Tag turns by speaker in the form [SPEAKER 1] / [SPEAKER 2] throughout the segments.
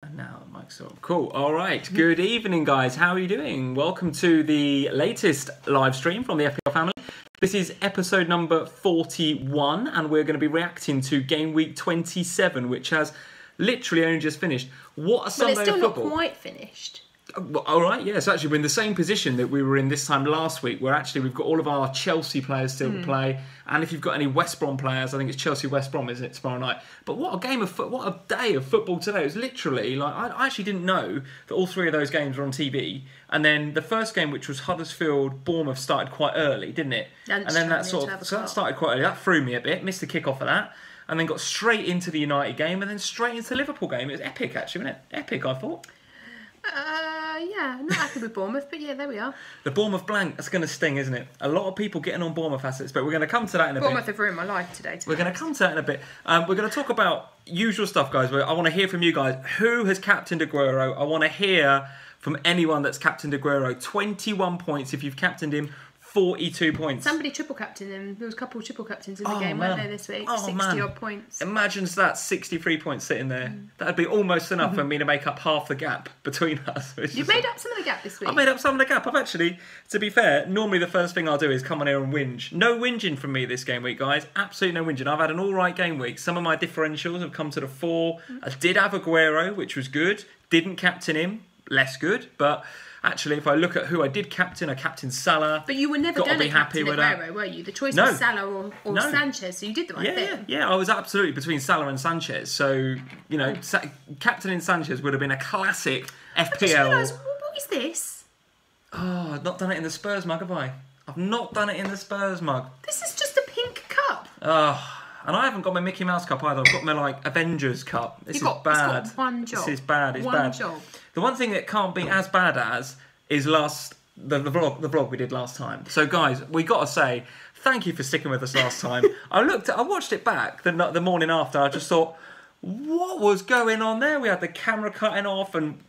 [SPEAKER 1] And now mic's on. Cool. All right. Good evening, guys. How are you doing? Welcome to the latest live stream from the FPL family. This is episode number 41, and we're going to be reacting to game week 27, which has literally only just finished. What a Sunday of football.
[SPEAKER 2] Well, it's still not quite finished.
[SPEAKER 1] All right, yes, actually we're in the same position that we were in this time last week, where actually we've got all of our Chelsea players still to play, and if you've got any West Brom players, I think it's Chelsea-West Brom, isn't it, tomorrow night? But what a game of what a day of football today. It was literally, like, I actually didn't know that all three of those games were on TV, and then the first game, which was Huddersfield-Bournemouth, started quite early, didn't it? And then that that started quite early. That threw me a bit, missed the kick-off of that, and then got straight into the United game, and then straight into the Liverpool game. It was epic, actually, wasn't it? Epic, I thought.
[SPEAKER 2] Yeah, I'm not happy with Bournemouth, but yeah, there we are.
[SPEAKER 1] The Bournemouth blank, that's going to sting, isn't it? A lot of people getting on Bournemouth assets, but we're going to come to that in a bit.
[SPEAKER 2] Bournemouth have ruined my life today.
[SPEAKER 1] We're going to come to that in a bit. We're going to talk about usual stuff, guys. I want to hear from you guys. Who has captained Aguero? I want to hear from anyone that's captained Aguero. 21 points if you've captained him. 42 points.
[SPEAKER 2] Somebody triple captained him. There was a couple of triple captains in the game, weren't there, this week? 60 odd points.
[SPEAKER 1] Imagine that 63 points sitting there. That'd be almost enough for me to make up half the gap between us.
[SPEAKER 2] You've made up some of the gap this week.
[SPEAKER 1] I've made up some of the gap. I've actually, to be fair, normally the first thing I'll do is come on here and whinge. No whinging from me this game week, guys. Absolutely no whinging. I've had an alright game week. Some of my differentials have come to the fore. I did have Aguero, which was good. Didn't captain him. Less good, but actually, if I look at who I did captain, I captained Salah.
[SPEAKER 2] But you were never going to captain Aguero, were you? The choice was Salah or Sanchez, so you did the right thing.
[SPEAKER 1] Yeah, I was absolutely between Salah and Sanchez. So, you know, captaining Sanchez would have been a classic FPL.
[SPEAKER 2] I just realised, what is this?
[SPEAKER 1] Oh, I've not done it in the Spurs mug, have I? I've not done it in the Spurs mug.
[SPEAKER 2] This is just a pink cup.
[SPEAKER 1] Oh, and I haven't got my Mickey Mouse cup either. I've got my, like, Avengers cup. This is bad.
[SPEAKER 2] It's got one job.
[SPEAKER 1] This is bad. It's bad.
[SPEAKER 2] One job.
[SPEAKER 1] The one thing that can't be as bad as is the vlog we did last time. So guys, we got to say thank you for sticking with us last time. I watched it back the morning after. I just thought, what was going on there? We had the camera cutting off, and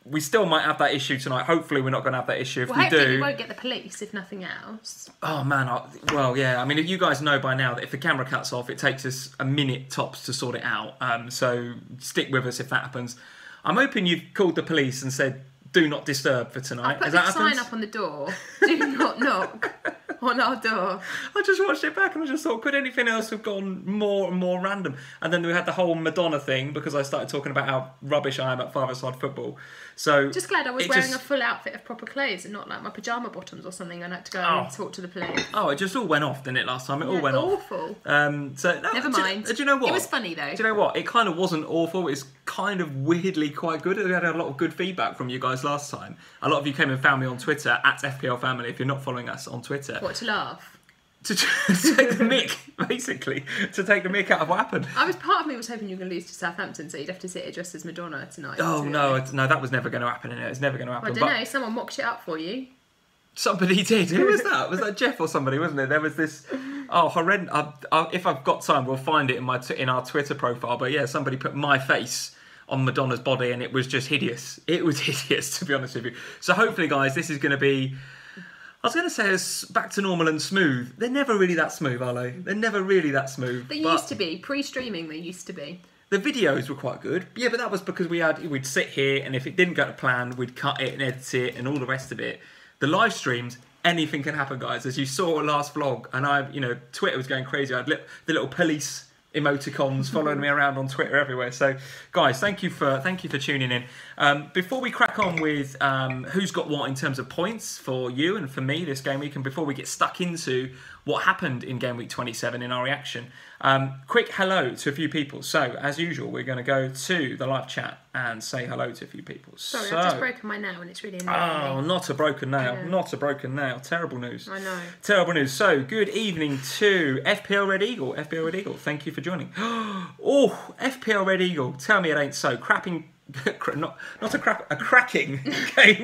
[SPEAKER 1] we still might have that issue tonight. Hopefully we're not going to have that issue. If we do,
[SPEAKER 2] we won't get the police, if nothing else.
[SPEAKER 1] Oh man, well yeah. I mean, if you guys know by now that if the camera cuts off, it takes us a minute tops to sort it out. So stick with us if that happens. I'm hoping you've called the police and said, do not disturb for tonight.
[SPEAKER 2] I put the sign up on the door. Do not knock on our door.
[SPEAKER 1] I just watched it back and I just thought, could anything else have gone more and more random? And then we had the whole Madonna thing because I started talking about how rubbish I am at five-a-side football. So
[SPEAKER 2] just glad I was wearing a full outfit of proper clothes and not like my pyjama bottoms or something, and I had to go and talk to the police.
[SPEAKER 1] Oh, it just all went off, didn't it, last time? It all went off.
[SPEAKER 2] Awful.
[SPEAKER 1] Never
[SPEAKER 2] mind.
[SPEAKER 1] Do you know what?
[SPEAKER 2] It was funny though.
[SPEAKER 1] Do you know what? It kind of wasn't awful. It's kind of weirdly quite good. We had a lot of good feedback from you guys last time. A lot of you came and found me on Twitter at FPL Family. If you're not following us on Twitter,
[SPEAKER 2] what, to laugh?
[SPEAKER 1] To take the mick, basically, to take the mick out of what happened.
[SPEAKER 2] Part of me was hoping you were going to lose to Southampton, so you'd have to sit here dressed as Madonna tonight.
[SPEAKER 1] Oh no, that was never going to happen. It's never going to happen.
[SPEAKER 2] Well, I don't know. Someone mocked it up for you.
[SPEAKER 1] Somebody did. Who was that? Was that Jeff or somebody? Wasn't it? There was this. Oh, horrendous. If I've got time, we'll find it in our Twitter profile. But yeah, somebody put my face on Madonna's body, and it was just hideous. It was hideous, to be honest with you. So hopefully, guys, this is going to be. I was going to say it's back to normal and smooth. They're never really that smooth, are they? They're never really that smooth.
[SPEAKER 2] They used to be. Pre-streaming, they used to be.
[SPEAKER 1] The videos were quite good. Yeah, but that was because we'd sit here, and if it didn't go to plan, we'd cut it and edit it and all the rest of it. The live streams, anything can happen, guys. As you saw last vlog, and Twitter was going crazy. I had the little police emoticons following me around on Twitter everywhere. So guys, thank you for tuning in. Before we crack on with who's got what in terms of points for you and for me this game week, and before we get stuck into what happened in game week 27 in our reaction, quick hello to a few people. So as usual, we're going to go to the live chat and say hello to a few people.
[SPEAKER 2] Sorry, I've just broken my nail and it's really annoying.
[SPEAKER 1] Oh, not a broken nail. Not a broken nail. Terrible news.
[SPEAKER 2] I know. Terrible
[SPEAKER 1] news. So, good evening to FPL Red Eagle. FPL Red Eagle, thank you for joining. Oh, FPL Red Eagle, tell me it ain't so. Cracking game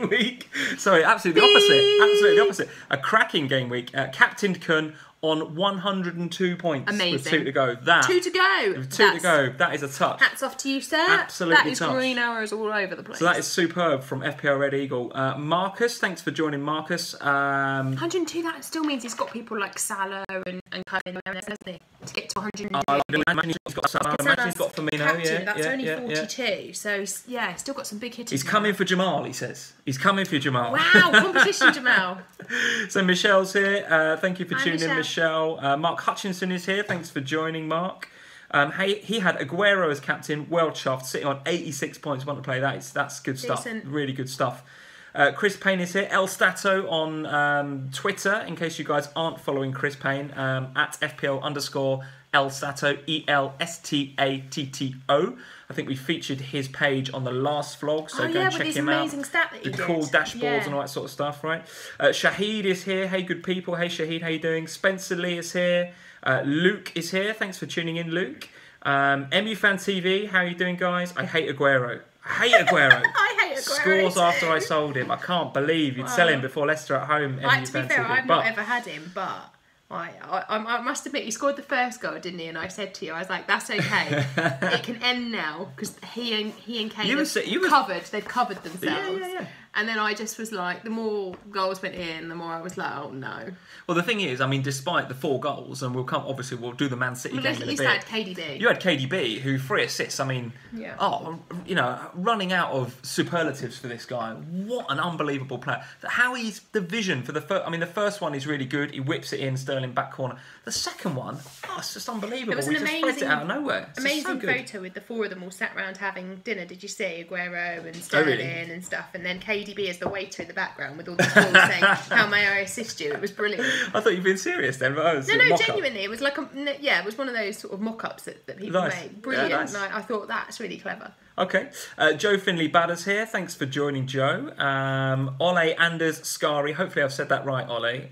[SPEAKER 1] week. Sorry, absolutely the opposite. Absolutely the opposite. A cracking game week. Captained Kun on 102 points.
[SPEAKER 2] Amazing.
[SPEAKER 1] With 2 to go.
[SPEAKER 2] Two to go.
[SPEAKER 1] With 2 to go. That is a touch.
[SPEAKER 2] Hats off to you, sir.
[SPEAKER 1] Absolutely
[SPEAKER 2] That is
[SPEAKER 1] touch.
[SPEAKER 2] green arrows all over the place.
[SPEAKER 1] So that is superb from FPL Red Eagle. Marcus, thanks for joining, Marcus.
[SPEAKER 2] 102, that still means he's got people like Salah and kind of, hasn't he? To get to 102.
[SPEAKER 1] I imagine he's got Salah. I imagine he's got Firmino.
[SPEAKER 2] Captain,
[SPEAKER 1] Yeah,
[SPEAKER 2] that's only 42.
[SPEAKER 1] Yeah.
[SPEAKER 2] So, yeah, still got some big hitters.
[SPEAKER 1] He's coming for Jamal, he says. He's coming for Jamal.
[SPEAKER 2] Wow, competition, Jamal.
[SPEAKER 1] So Michelle's here. Thank you for
[SPEAKER 2] Hi,
[SPEAKER 1] tuning in, Michelle. Mark Hutchinson is here. Thanks for joining, Mark. He had Aguero as captain. Well chuffed, sitting on 86 points. Want to play that? That's good stuff.
[SPEAKER 2] Decent.
[SPEAKER 1] Really good stuff. Chris Payne is here. El Stato on Twitter, in case you guys aren't following Chris Payne, at FPL_El Stato, ELSTATTO. I think we featured his page on the last vlog, so go and check him out.
[SPEAKER 2] Amazing stat that he
[SPEAKER 1] the
[SPEAKER 2] did.
[SPEAKER 1] cool dashboards and all that sort of stuff, right? Shahid is here. Hey, good people. Hey, Shahid, how you doing? Spencer Lee is here. Luke is here. Thanks for tuning in, Luke. MU Fan TV, how are you doing, guys? I hate Aguero. I hate Aguero.
[SPEAKER 2] I hate Aguero.
[SPEAKER 1] Scores after I sold him. I can't believe you'd sell him before Leicester at home. MU
[SPEAKER 2] To be
[SPEAKER 1] Fan
[SPEAKER 2] fair,
[SPEAKER 1] TV.
[SPEAKER 2] I've not ever had him, but I must admit, he scored the first goal, didn't he? And I said to you, I was like, that's okay. It can end now, because he and Kane covered. They've covered themselves.
[SPEAKER 1] Yeah.
[SPEAKER 2] And then I just was like, the more goals went in, the more I was like, oh no.
[SPEAKER 1] Well, the thing is, I mean, despite the 4 goals, and we'll do the Man City game in a bit.
[SPEAKER 2] At least I had KDB.
[SPEAKER 1] You had KDB, who 3 assists. I mean, running out of superlatives for this guy. What an unbelievable player! How he's the vision for the first. I mean, the first one is really good. He whips it in, Sterling back corner. The second one, it's just unbelievable.
[SPEAKER 2] It was an amazing,
[SPEAKER 1] just it out of nowhere. It's
[SPEAKER 2] amazing
[SPEAKER 1] so good.
[SPEAKER 2] photo with the 4 of them all sat around having dinner. Did you see Aguero and Sterling and stuff? And then KDB as the waiter in the background with all the calls saying, "How may I assist you?" It was brilliant.
[SPEAKER 1] I thought you'd been serious then, but
[SPEAKER 2] no, genuinely, it was like it was one of those sort of mock-ups that people made. Brilliant.
[SPEAKER 1] Yeah, nice.
[SPEAKER 2] And I thought that's really clever.
[SPEAKER 1] Okay. Joe Finley Badders here. Thanks for joining, Joe. Ole Anders Skari. Hopefully I've said that right, Ole.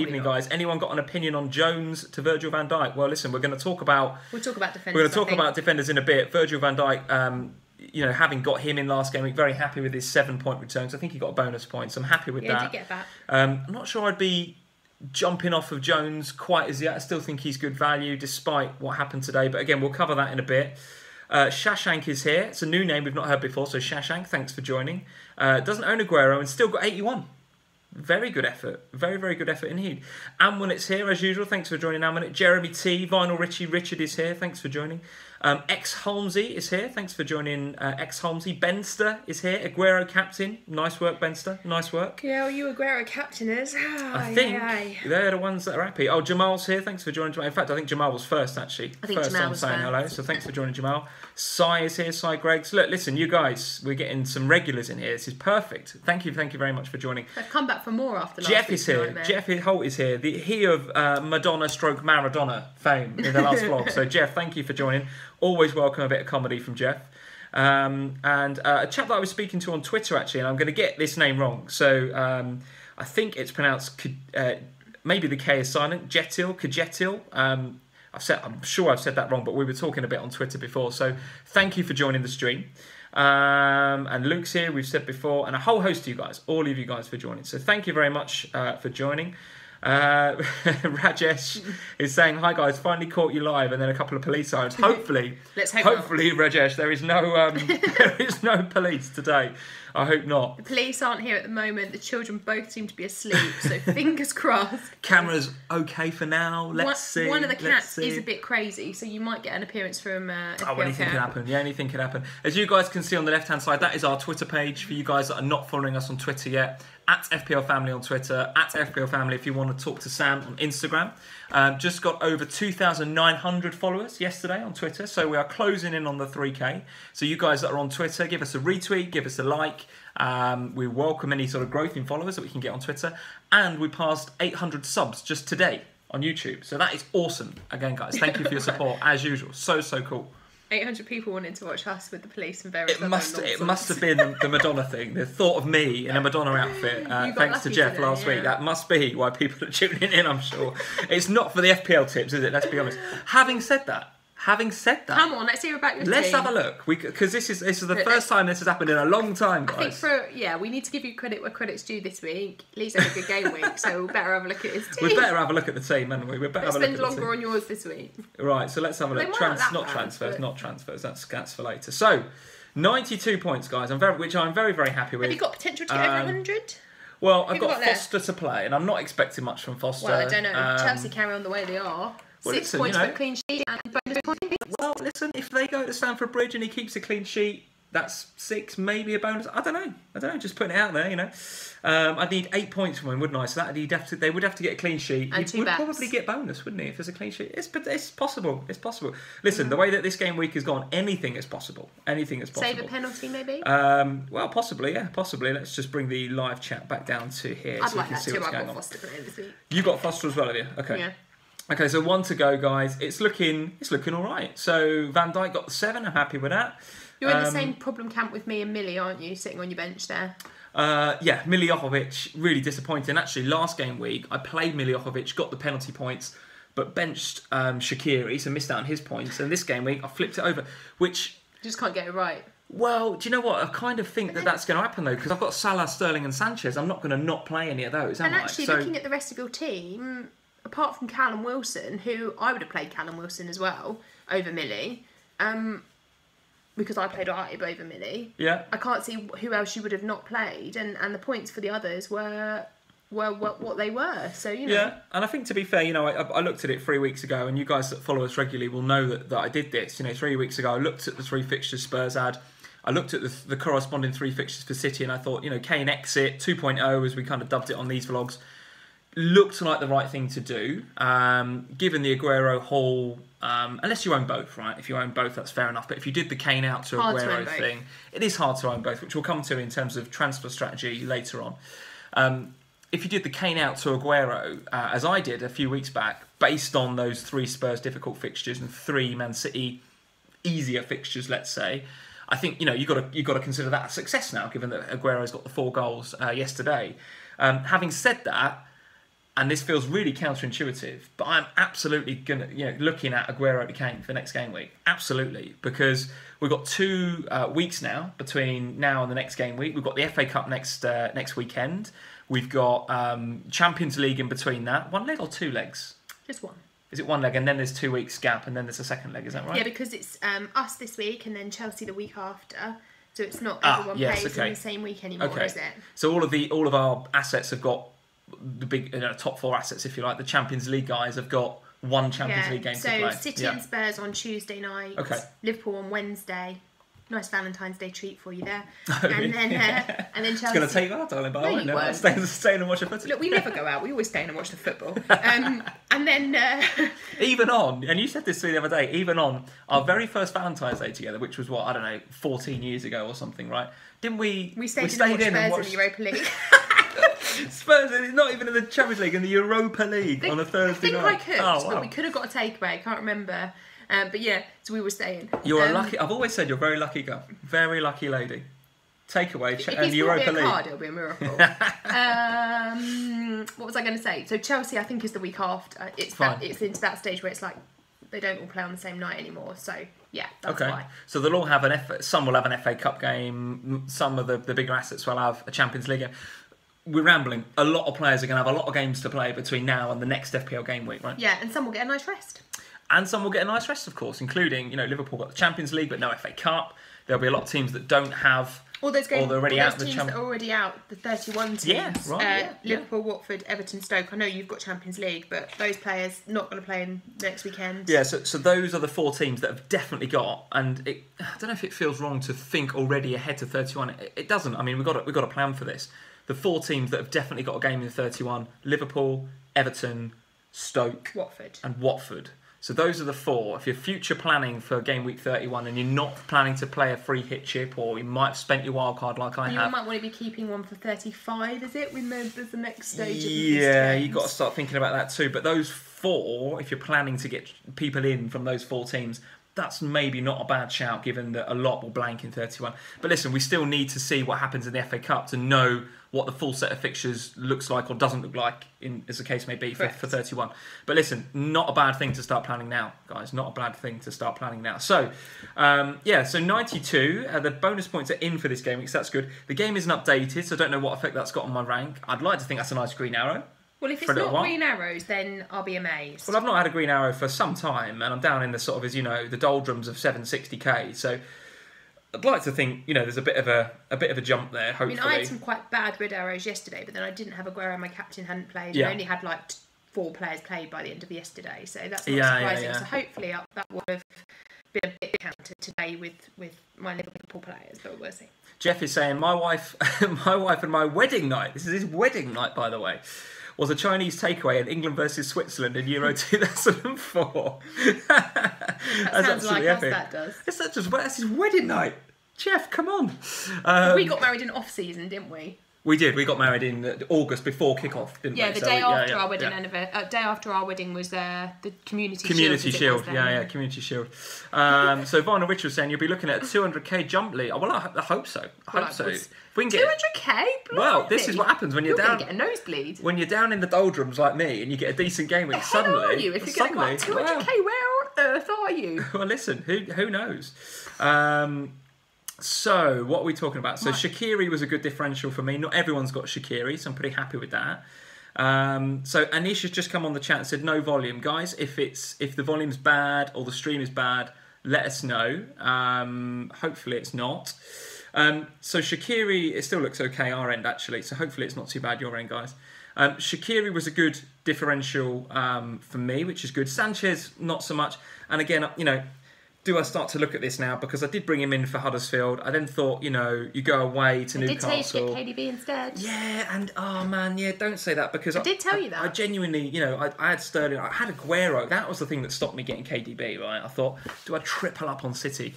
[SPEAKER 1] Evening, guys. Anyone got an opinion on Jones to Virgil van Dijk? Well, listen, we'll talk about defenders. We're going to talk about defenders in a bit. Virgil van Dijk, having got him in last game, we're very happy with his 7-point returns. I think he got a bonus point, so I'm happy with that.
[SPEAKER 2] Yeah, did get that.
[SPEAKER 1] I'm not sure I'd be jumping off of Jones quite as yet. I still think he's good value despite what happened today. But again, we'll cover that in a bit. Shashank is here. It's a new name we've not heard before, so Shashank, thanks for joining. Doesn't own Aguero and still got 81. Very good effort. Very, very good effort indeed. Amwinet's here as usual. Thanks for joining, Amwinet. Jeremy T, Vinyl Richie, Richard is here. Thanks for joining. X Holmesy is here. Thanks for joining, X Holmesy. Benster is here. Aguero captain. Nice work, Benster. Nice work.
[SPEAKER 2] Yeah, well, you Aguero captainers.
[SPEAKER 1] I think they're the ones that are happy. Oh, Jamal's here. Thanks for joining. In fact, I think Jamal was first, actually.
[SPEAKER 2] I think Jamal was
[SPEAKER 1] saying
[SPEAKER 2] first.
[SPEAKER 1] hello. So thanks for joining, Jamal. Cy is here. Cy Greggs. Look, listen, you guys, we're getting some regulars in here. This is perfect. Thank you very much for joining.
[SPEAKER 2] I've come back for more after last
[SPEAKER 1] Jeff
[SPEAKER 2] week's
[SPEAKER 1] is here.
[SPEAKER 2] nightmare.
[SPEAKER 1] Jeff Holt is here. He of Madonna/Maradona fame in the last vlog. So Jeff, thank you for joining. Always welcome a bit of comedy from Jeff. And a chap that I was speaking to on Twitter, actually, and I'm going to get this name wrong. So I think it's pronounced, maybe the K is silent, Kajetil. I'm sure I've said that wrong, but we were talking a bit on Twitter before. So thank you for joining the stream. And Luke's here, we've said before, and a whole host of you guys, all of you guys for joining. So thank you very much for joining. Rajesh is saying, "Hi guys, finally caught you live," and then a couple of police sirens. Hopefully, Rajesh, there is no police today. I hope not.
[SPEAKER 2] The police aren't here at the moment. The children both seem to be asleep, so fingers crossed.
[SPEAKER 1] Camera's okay for now. Let's see.
[SPEAKER 2] One of the cats is a bit crazy, so you might get an appearance from
[SPEAKER 1] anything can happen. Yeah, anything can happen. As you guys can see on the left-hand side, that is our Twitter page for you guys that are not following us on Twitter yet. At FPL Family on Twitter, at FPL Family if you want to talk to Sam on Instagram. Just got over 2,900 followers yesterday on Twitter, so we are closing in on the 3K. So you guys that are on Twitter, give us a retweet, give us a like. We welcome any sort of growth in followers that we can get on Twitter. And we passed 800 subs just today on YouTube. So that is awesome. Again, guys, thank you for your support, as usual. So cool.
[SPEAKER 2] 800 people wanted to watch us with the police and various
[SPEAKER 1] It must have been the Madonna thing. The thought of me in a Madonna outfit, thanks to Jeff today, last week. That must be why people are tuning in, I'm sure. It's not for the FPL tips, is it? Let's be honest. Having said that, Having said that,
[SPEAKER 2] come on, let's hear about your team.
[SPEAKER 1] Let's have a look, because this is the first time this has happened in a long time, guys.
[SPEAKER 2] I think we need to give you credit where credit's due this week. Lee's had a good game week, so we better have a look at his team.
[SPEAKER 1] We better have a look at the team, haven't we?
[SPEAKER 2] Let's spend longer on yours this week.
[SPEAKER 1] Right, so let's have a look. Not transfers. That's for later. So, 92 points, guys. Which I'm very, very happy with.
[SPEAKER 2] Have you got potential to get over 100?
[SPEAKER 1] Well, I've got Foster to play, and I'm not expecting much from Foster.
[SPEAKER 2] Well, I don't know. Chelsea carry on the way they are. Well, 6 points for a clean sheet and bonus points.
[SPEAKER 1] Well, listen, if they go to Stamford Bridge and he keeps a clean sheet, that's 6, maybe a bonus. I don't know. Just putting it out there, I'd need 8 points from him, wouldn't I? So they would have to get a clean sheet.
[SPEAKER 2] And
[SPEAKER 1] he would probably get bonus, wouldn't he? If there's a clean sheet, it's possible. It's possible. Listen, the way that this game week has gone, anything is possible.
[SPEAKER 2] Save a penalty, maybe.
[SPEAKER 1] Well, possibly. Let's just bring the live chat back down to here.
[SPEAKER 2] I'd like that too. I've got Foster playing this week.
[SPEAKER 1] You got Foster as well, have you? Okay.
[SPEAKER 2] Yeah.
[SPEAKER 1] Okay, so 1 to go, guys. It's looking all right. So Van Dijk got the 7. I'm happy with that.
[SPEAKER 2] You're in the same problem camp with me and Millie, aren't you? Sitting on your bench there.
[SPEAKER 1] Yeah, Miliojovic, really disappointing. Actually, last game week, I played Miliojovic, got the penalty points, but benched Shaqiri, so missed out on his points. And this game week, I flipped it over, which...
[SPEAKER 2] You just can't get it right.
[SPEAKER 1] Well, do you know what? I kind of think that's going to happen, though, because I've got Salah, Sterling and Sanchez. I'm not going to not play any of those, am I?
[SPEAKER 2] And actually, looking at the rest of your team... Apart from Callum Wilson, who I would have played Callum Wilson as well over Millie, because I played Ibe over Millie.
[SPEAKER 1] Yeah.
[SPEAKER 2] I can't see who else you would have not played, and the points for the others were what they were. So
[SPEAKER 1] Yeah, and I think to be fair, I looked at it 3 weeks ago, and you guys that follow us regularly will know that I did this. 3 weeks ago, I looked at the 3 fixtures Spurs had. I looked at the corresponding 3 fixtures for City, and I thought, Kane exit 2.0, as we kind of dubbed it on these vlogs. Looked like the right thing to do, given the Aguero haul, unless you own both, right? If you own both, that's fair enough. But if you did the Kane out to Aguero thing, it is hard to own both, which we'll come to in terms of transfer strategy later on. If you did the Kane out to Aguero, as I did a few weeks back, based on those 3 Spurs difficult fixtures and 3 Man City easier fixtures, let's say, I think you've got to consider that a success now, given that Aguero's got the 4 goals yesterday. Having said that. And this feels really counterintuitive, but I'm absolutely looking at Aguero to Kane for next game week. Absolutely, because we've got 2 weeks now between now and the next game week. We've got the FA Cup next weekend. We've got Champions League in between that. 1 leg or 2 legs?
[SPEAKER 2] Just 1.
[SPEAKER 1] Is it 1 leg and then there's 2 weeks gap and then there's a second leg? Is that right?
[SPEAKER 2] Yeah, because it's us this week and then Chelsea the week after. So it's not everyone plays in the same week anymore, is it?
[SPEAKER 1] So all of our assets have got the big top 4 assets, if you like. The Champions League guys have got 1 Champions League game to play.
[SPEAKER 2] So City and Spurs on Tuesday night.
[SPEAKER 1] Okay.
[SPEAKER 2] Liverpool on Wednesday. Nice Valentine's Day treat for you there.
[SPEAKER 1] And
[SPEAKER 2] then Chelsea.
[SPEAKER 1] It's going to take that, darling, but I won't know. I'm staying and watch the football.
[SPEAKER 2] Look, we never go out. We always stay in and watch the football. And then...
[SPEAKER 1] even on, and you said this to me the other day, even on our very first Valentine's Day together, which was 14 years ago or something, right? Didn't we...
[SPEAKER 2] We stayed in and watched Spurs in the Europa League.
[SPEAKER 1] Spurs, not even in the Champions League, in the Europa League on a Thursday night.
[SPEAKER 2] I think I could, but we could have got a takeaway. I can't remember. But yeah, so we were staying.
[SPEAKER 1] You're a lucky... I've always said you're a very lucky girl. Very lucky lady. Takeaway and Europa League. If he's
[SPEAKER 2] card, it'll be a miracle. What was I going to say? So Chelsea, I think, is the week after. It's into that stage where it's like they don't all play on the same night anymore. So yeah, that's why.
[SPEAKER 1] So they'll all have some will have an FA Cup game. Some of the bigger assets will have a Champions League game. We're rambling. A lot of players are going to have a lot of games to play between now and the next FPL game week, right?
[SPEAKER 2] Yeah, and some will get a nice rest.
[SPEAKER 1] And some will get a nice rest, of course, including, Liverpool got the Champions League, but no FA Cup. There'll be a lot of teams that don't have...
[SPEAKER 2] All those games,
[SPEAKER 1] that
[SPEAKER 2] are already out, the 31 teams.
[SPEAKER 1] Yeah, right.
[SPEAKER 2] Liverpool, Watford, Everton, Stoke. I know you've got Champions League, but those players not going to play in next weekend.
[SPEAKER 1] Yeah, so those are the 4 teams that have definitely got, and I don't know if it feels wrong to think already ahead to 31. It doesn't. I mean, we've got a plan for this. The 4 teams that have definitely got a game in 31: Liverpool, Everton, Stoke, and Watford. So those are the 4. If you're future planning for game week 31 and you're not planning to play a free hit chip, or you might have spent your wild card like I have.
[SPEAKER 2] You might want to be keeping one for 35, is it? When there's the next stage of
[SPEAKER 1] you've got to start thinking about that too. But those 4, if you're planning to get people in from those 4 teams, that's maybe not a bad shout, given that a lot will blank in 31. But listen, we still need to see what happens in the FA Cup to know what the full set of fixtures looks like or doesn't look like, as the case may be, for 31. But listen, not a bad thing to start planning now, guys. Not a bad thing to start planning now. So, so 92. The bonus points are in for this game week, so that's good. The game isn't updated, so I don't know what effect that's got on my rank. I'd like to think that's a nice green arrow.
[SPEAKER 2] Well, if it's not green arrows, then I'll be amazed.
[SPEAKER 1] Well, I've not had a green arrow for some time, and I'm down in the sort of, as you know, the doldrums of 760k. So I'd like to think, there's a bit of a jump there. Hopefully,
[SPEAKER 2] I had some quite bad red arrows yesterday, but then I didn't have Aguero. My captain hadn't played. Yeah. I only had like 4 players played by the end of yesterday, so that's not surprising. Yeah. So hopefully that would have been a bit countered today with my Liverpool players, but we'll see.
[SPEAKER 1] Jeff is saying my wife and my wedding night. This is his wedding night, by the way. Was a Chinese takeaway in England versus Switzerland in Euro 2004.
[SPEAKER 2] That sounds like us, that does.
[SPEAKER 1] That's his wedding night. Jeff, come on.
[SPEAKER 2] We got married in off-season, didn't we?
[SPEAKER 1] We did. We got married in August before kick-off, didn't we?
[SPEAKER 2] Yeah, the day after our wedding day after our wedding was the Community Shield.
[SPEAKER 1] Community Shield. So Varner Rich was saying you'll be looking at a 200k jump lead. Well, I hope so. I hope so. If
[SPEAKER 2] we can get 200k.
[SPEAKER 1] Well, this is what happens when you're down.
[SPEAKER 2] Get a nosebleed.
[SPEAKER 1] When you're down in the doldrums like me, and you get a decent game week. Suddenly,
[SPEAKER 2] are you? If you're going to go 200k, where on earth are you?
[SPEAKER 1] Well, listen. Who knows? So, what are we talking about? So, Shaqiri was a good differential for me. Not everyone's got Shaqiri, so I'm pretty happy with that. So, Anish has just come on the chat and said, no volume. Guys, if the volume's bad or the stream is bad, let us know. Hopefully it's not. So, Shaqiri, it still looks okay our end, actually. So, hopefully it's not too bad your end, guys. Shaqiri was a good differential for me, which is good. Sanchez, not so much. And again, do I start to look at this now? Because I did bring him in for Huddersfield. I then thought, you go away to Newcastle.
[SPEAKER 2] I did tell you to get KDB instead.
[SPEAKER 1] Yeah, and don't say that because
[SPEAKER 2] I did tell you that.
[SPEAKER 1] I genuinely, I had Sterling, I had Aguero. That was the thing that stopped me getting KDB, right? I thought, do I triple up on City?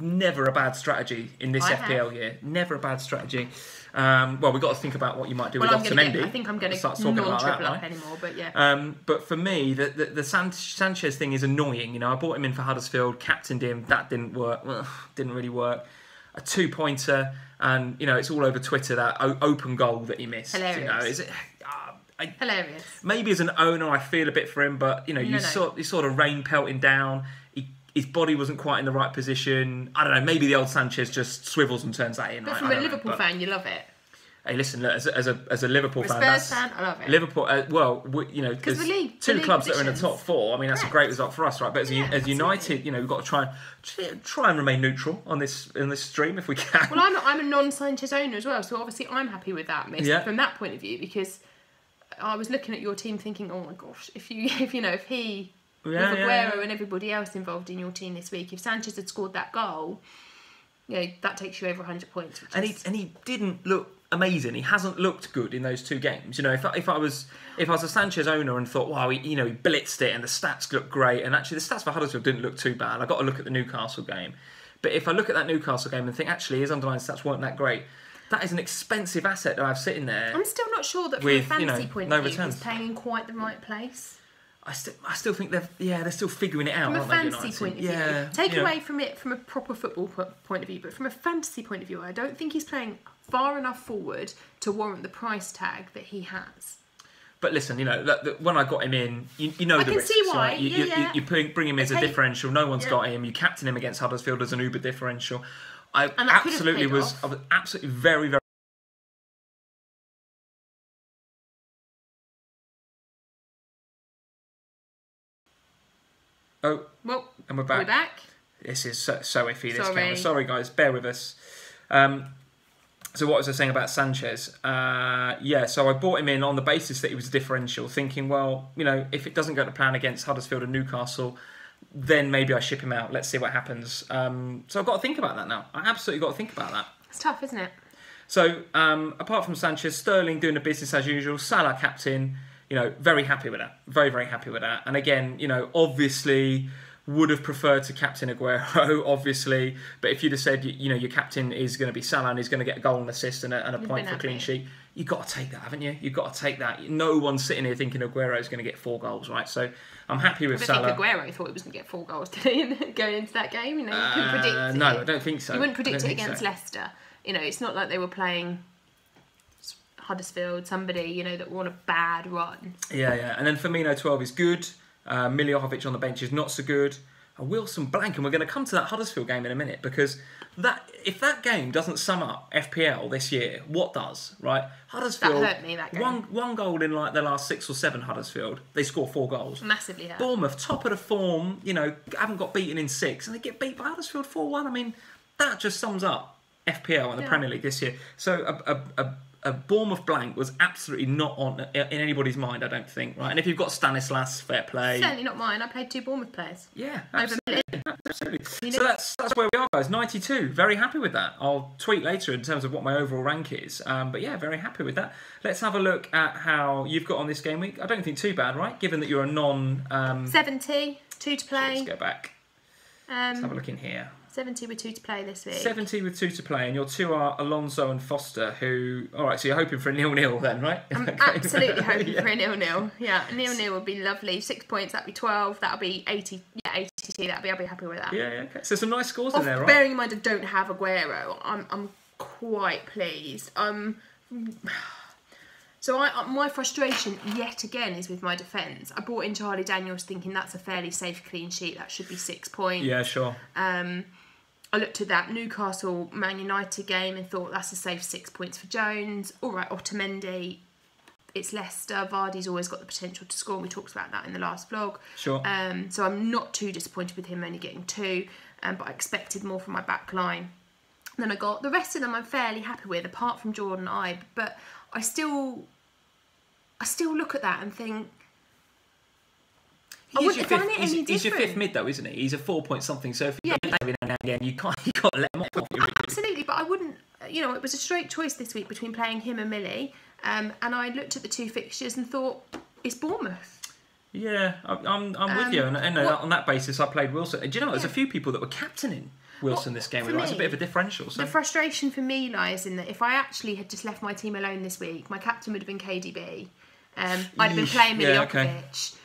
[SPEAKER 1] Never a bad strategy in this FPL year. Never a bad strategy. Well, we've got to think about what you might do with Otamendi.
[SPEAKER 2] I think I'm going to non-triple up anymore, but yeah.
[SPEAKER 1] But for me, the Sanchez thing is annoying. I bought him in for Huddersfield, captained him. That didn't work. Didn't really work. A 2-pointer, and it's all over Twitter, that open goal that he missed.
[SPEAKER 2] Hilarious.
[SPEAKER 1] Is it?
[SPEAKER 2] Hilarious.
[SPEAKER 1] Maybe as an owner, I feel a bit for him, but you sort of rain pelting down. His body wasn't quite in the right position. I don't know. Maybe the old Sanchez just swivels and turns that in.
[SPEAKER 2] But from a Liverpool fan, you love it.
[SPEAKER 1] Hey, listen. Look, as a Liverpool fan,
[SPEAKER 2] Spurs fan, I love it.
[SPEAKER 1] Liverpool. Because
[SPEAKER 2] the league,
[SPEAKER 1] two clubs that are in the top 4. I mean, that's a great result for us, right? But as United, we've got to try and remain neutral on this stream if we can.
[SPEAKER 2] Well, I'm a non-Sanchez owner as well, so obviously I'm happy with that, from that point of view, because I was looking at your team thinking, oh my gosh, if he. With Aguero and everybody else involved in your team this week, if Sanchez had scored that goal, that takes you over 100 points.
[SPEAKER 1] He didn't look amazing. He hasn't looked good in those 2 games. If I was a Sanchez owner and thought, wow, he blitzed it and the stats look great, and actually the stats for Huddersfield didn't look too bad. I got to look at the Newcastle game, but if I look at that Newcastle game and think actually his underlying stats weren't that great, that is an expensive asset that I have sitting there.
[SPEAKER 2] I'm still not sure that from a fantasy point of view, he's playing in quite the right place.
[SPEAKER 1] I still think they're still figuring it out.
[SPEAKER 2] From a fantasy point of view, take away from it from a proper football point of view, but from a fantasy point of view, I don't think he's playing far enough forward to warrant the price tag that he has.
[SPEAKER 1] But listen, when I got him in, you know
[SPEAKER 2] I can see why.
[SPEAKER 1] Right? You bring him as a differential. No one's got him. You captain him against Huddersfield as an Uber differential. I was absolutely very, very. Oh,
[SPEAKER 2] well,
[SPEAKER 1] and we're back.
[SPEAKER 2] We're back.
[SPEAKER 1] This is so iffy, this camera. Sorry, guys. Bear with us. So what was I saying about Sanchez? So I bought him in on the basis that he was a differential, thinking, well, if it doesn't go to plan against Huddersfield and Newcastle, then maybe I ship him out. Let's see what happens. So I've got to think about that now. I absolutely got to think about that.
[SPEAKER 2] It's tough, isn't it?
[SPEAKER 1] So apart from Sanchez, Sterling doing the business as usual, Salah captain. Very happy with that. Very, very happy with that. And again, obviously would have preferred to captain Aguero, obviously. But if you'd have said, your captain is going to be Salah and he's going to get a goal and assist and a point for a clean sheet, you've got to take that, haven't you? You've got to take that. No one's sitting here thinking Aguero is going to get 4 goals, right? So I'm happy with Salah.
[SPEAKER 2] I don't think Aguero thought he was going to get 4 goals today going into that game. You couldn't predict it.
[SPEAKER 1] No, I don't think so.
[SPEAKER 2] You wouldn't predict it against Leicester. It's not like they were playing Huddersfield, somebody, that were on a bad run.
[SPEAKER 1] Yeah. And then Firmino 12 is good. Miljovic on the bench is not so good. Wilson blank, and we're going to come to that Huddersfield game in a minute, because if that game doesn't sum up FPL this year, what does, right? Huddersfield,
[SPEAKER 2] that hurt me, that game.
[SPEAKER 1] One goal in like the last 6 or 7 Huddersfield. They score 4 goals.
[SPEAKER 2] Massively hurt.
[SPEAKER 1] Bournemouth, top of the form, haven't got beaten in 6, and they get beat by Huddersfield 4-1. I mean, that just sums up FPL and the Premier League this year. So a Bournemouth blank was absolutely not in anybody's mind, I don't think, right? And if you've got Stanislas, fair play.
[SPEAKER 2] Certainly not mine. I played 2 Bournemouth players.
[SPEAKER 1] Yeah, absolutely. So that's where we are, guys. 92. Very happy with that. I'll tweet later in terms of what my overall rank is. But yeah, very happy with that. Let's have a look at how you've got on this game week. I don't think too bad, right? Given that you're a non...
[SPEAKER 2] 70, 2 to play.
[SPEAKER 1] Let's go back. Let's have a look in here.
[SPEAKER 2] 70 with 2 to play this week.
[SPEAKER 1] 70 with 2 to play, and your 2 are Alonso and Foster, who... All right, so you're hoping for a 0-0 then, right?
[SPEAKER 2] I'm absolutely hoping for a 0-0. Yeah, a 0-0 would be lovely. 6 points, that'd be 12. That'll be 80. Yeah, 82. I'll be happy with that.
[SPEAKER 1] Yeah, okay. So some nice scores in there, right?
[SPEAKER 2] Bearing in mind I don't have Aguero, I'm quite pleased. So my frustration yet again is with my defence. I brought in Charlie Daniels thinking that's a fairly safe clean sheet. That should be 6 points.
[SPEAKER 1] Yeah, sure.
[SPEAKER 2] I looked at that Newcastle Man United game and thought that's a safe 6 points for Jones. All right, Otamendi, it's Leicester. Vardy's always got the potential to score. We talked about that in the last vlog.
[SPEAKER 1] Sure.
[SPEAKER 2] So I'm not too disappointed with him only getting 2, but I expected more from my back line. Then I got the rest of them I'm fairly happy with, apart from Jordan Ibe. But I still look at that and think,
[SPEAKER 1] he's your 5th mid though, isn't he? He's a 4-point something. So if you don't every now and again, you can't let him off.
[SPEAKER 2] Absolutely, but I wouldn't. It was a straight choice this week between playing him and Millie, and I looked at the 2 fixtures and thought it's Bournemouth.
[SPEAKER 1] Yeah, I'm with you, and on that basis, I played Wilson. Do you know there's a few people that were captaining Wilson this game? It's a bit of a differential. So.
[SPEAKER 2] The frustration for me lies in that if I actually had just left my team alone this week, my captain would have been KDB. I'd have been playing Miljovic.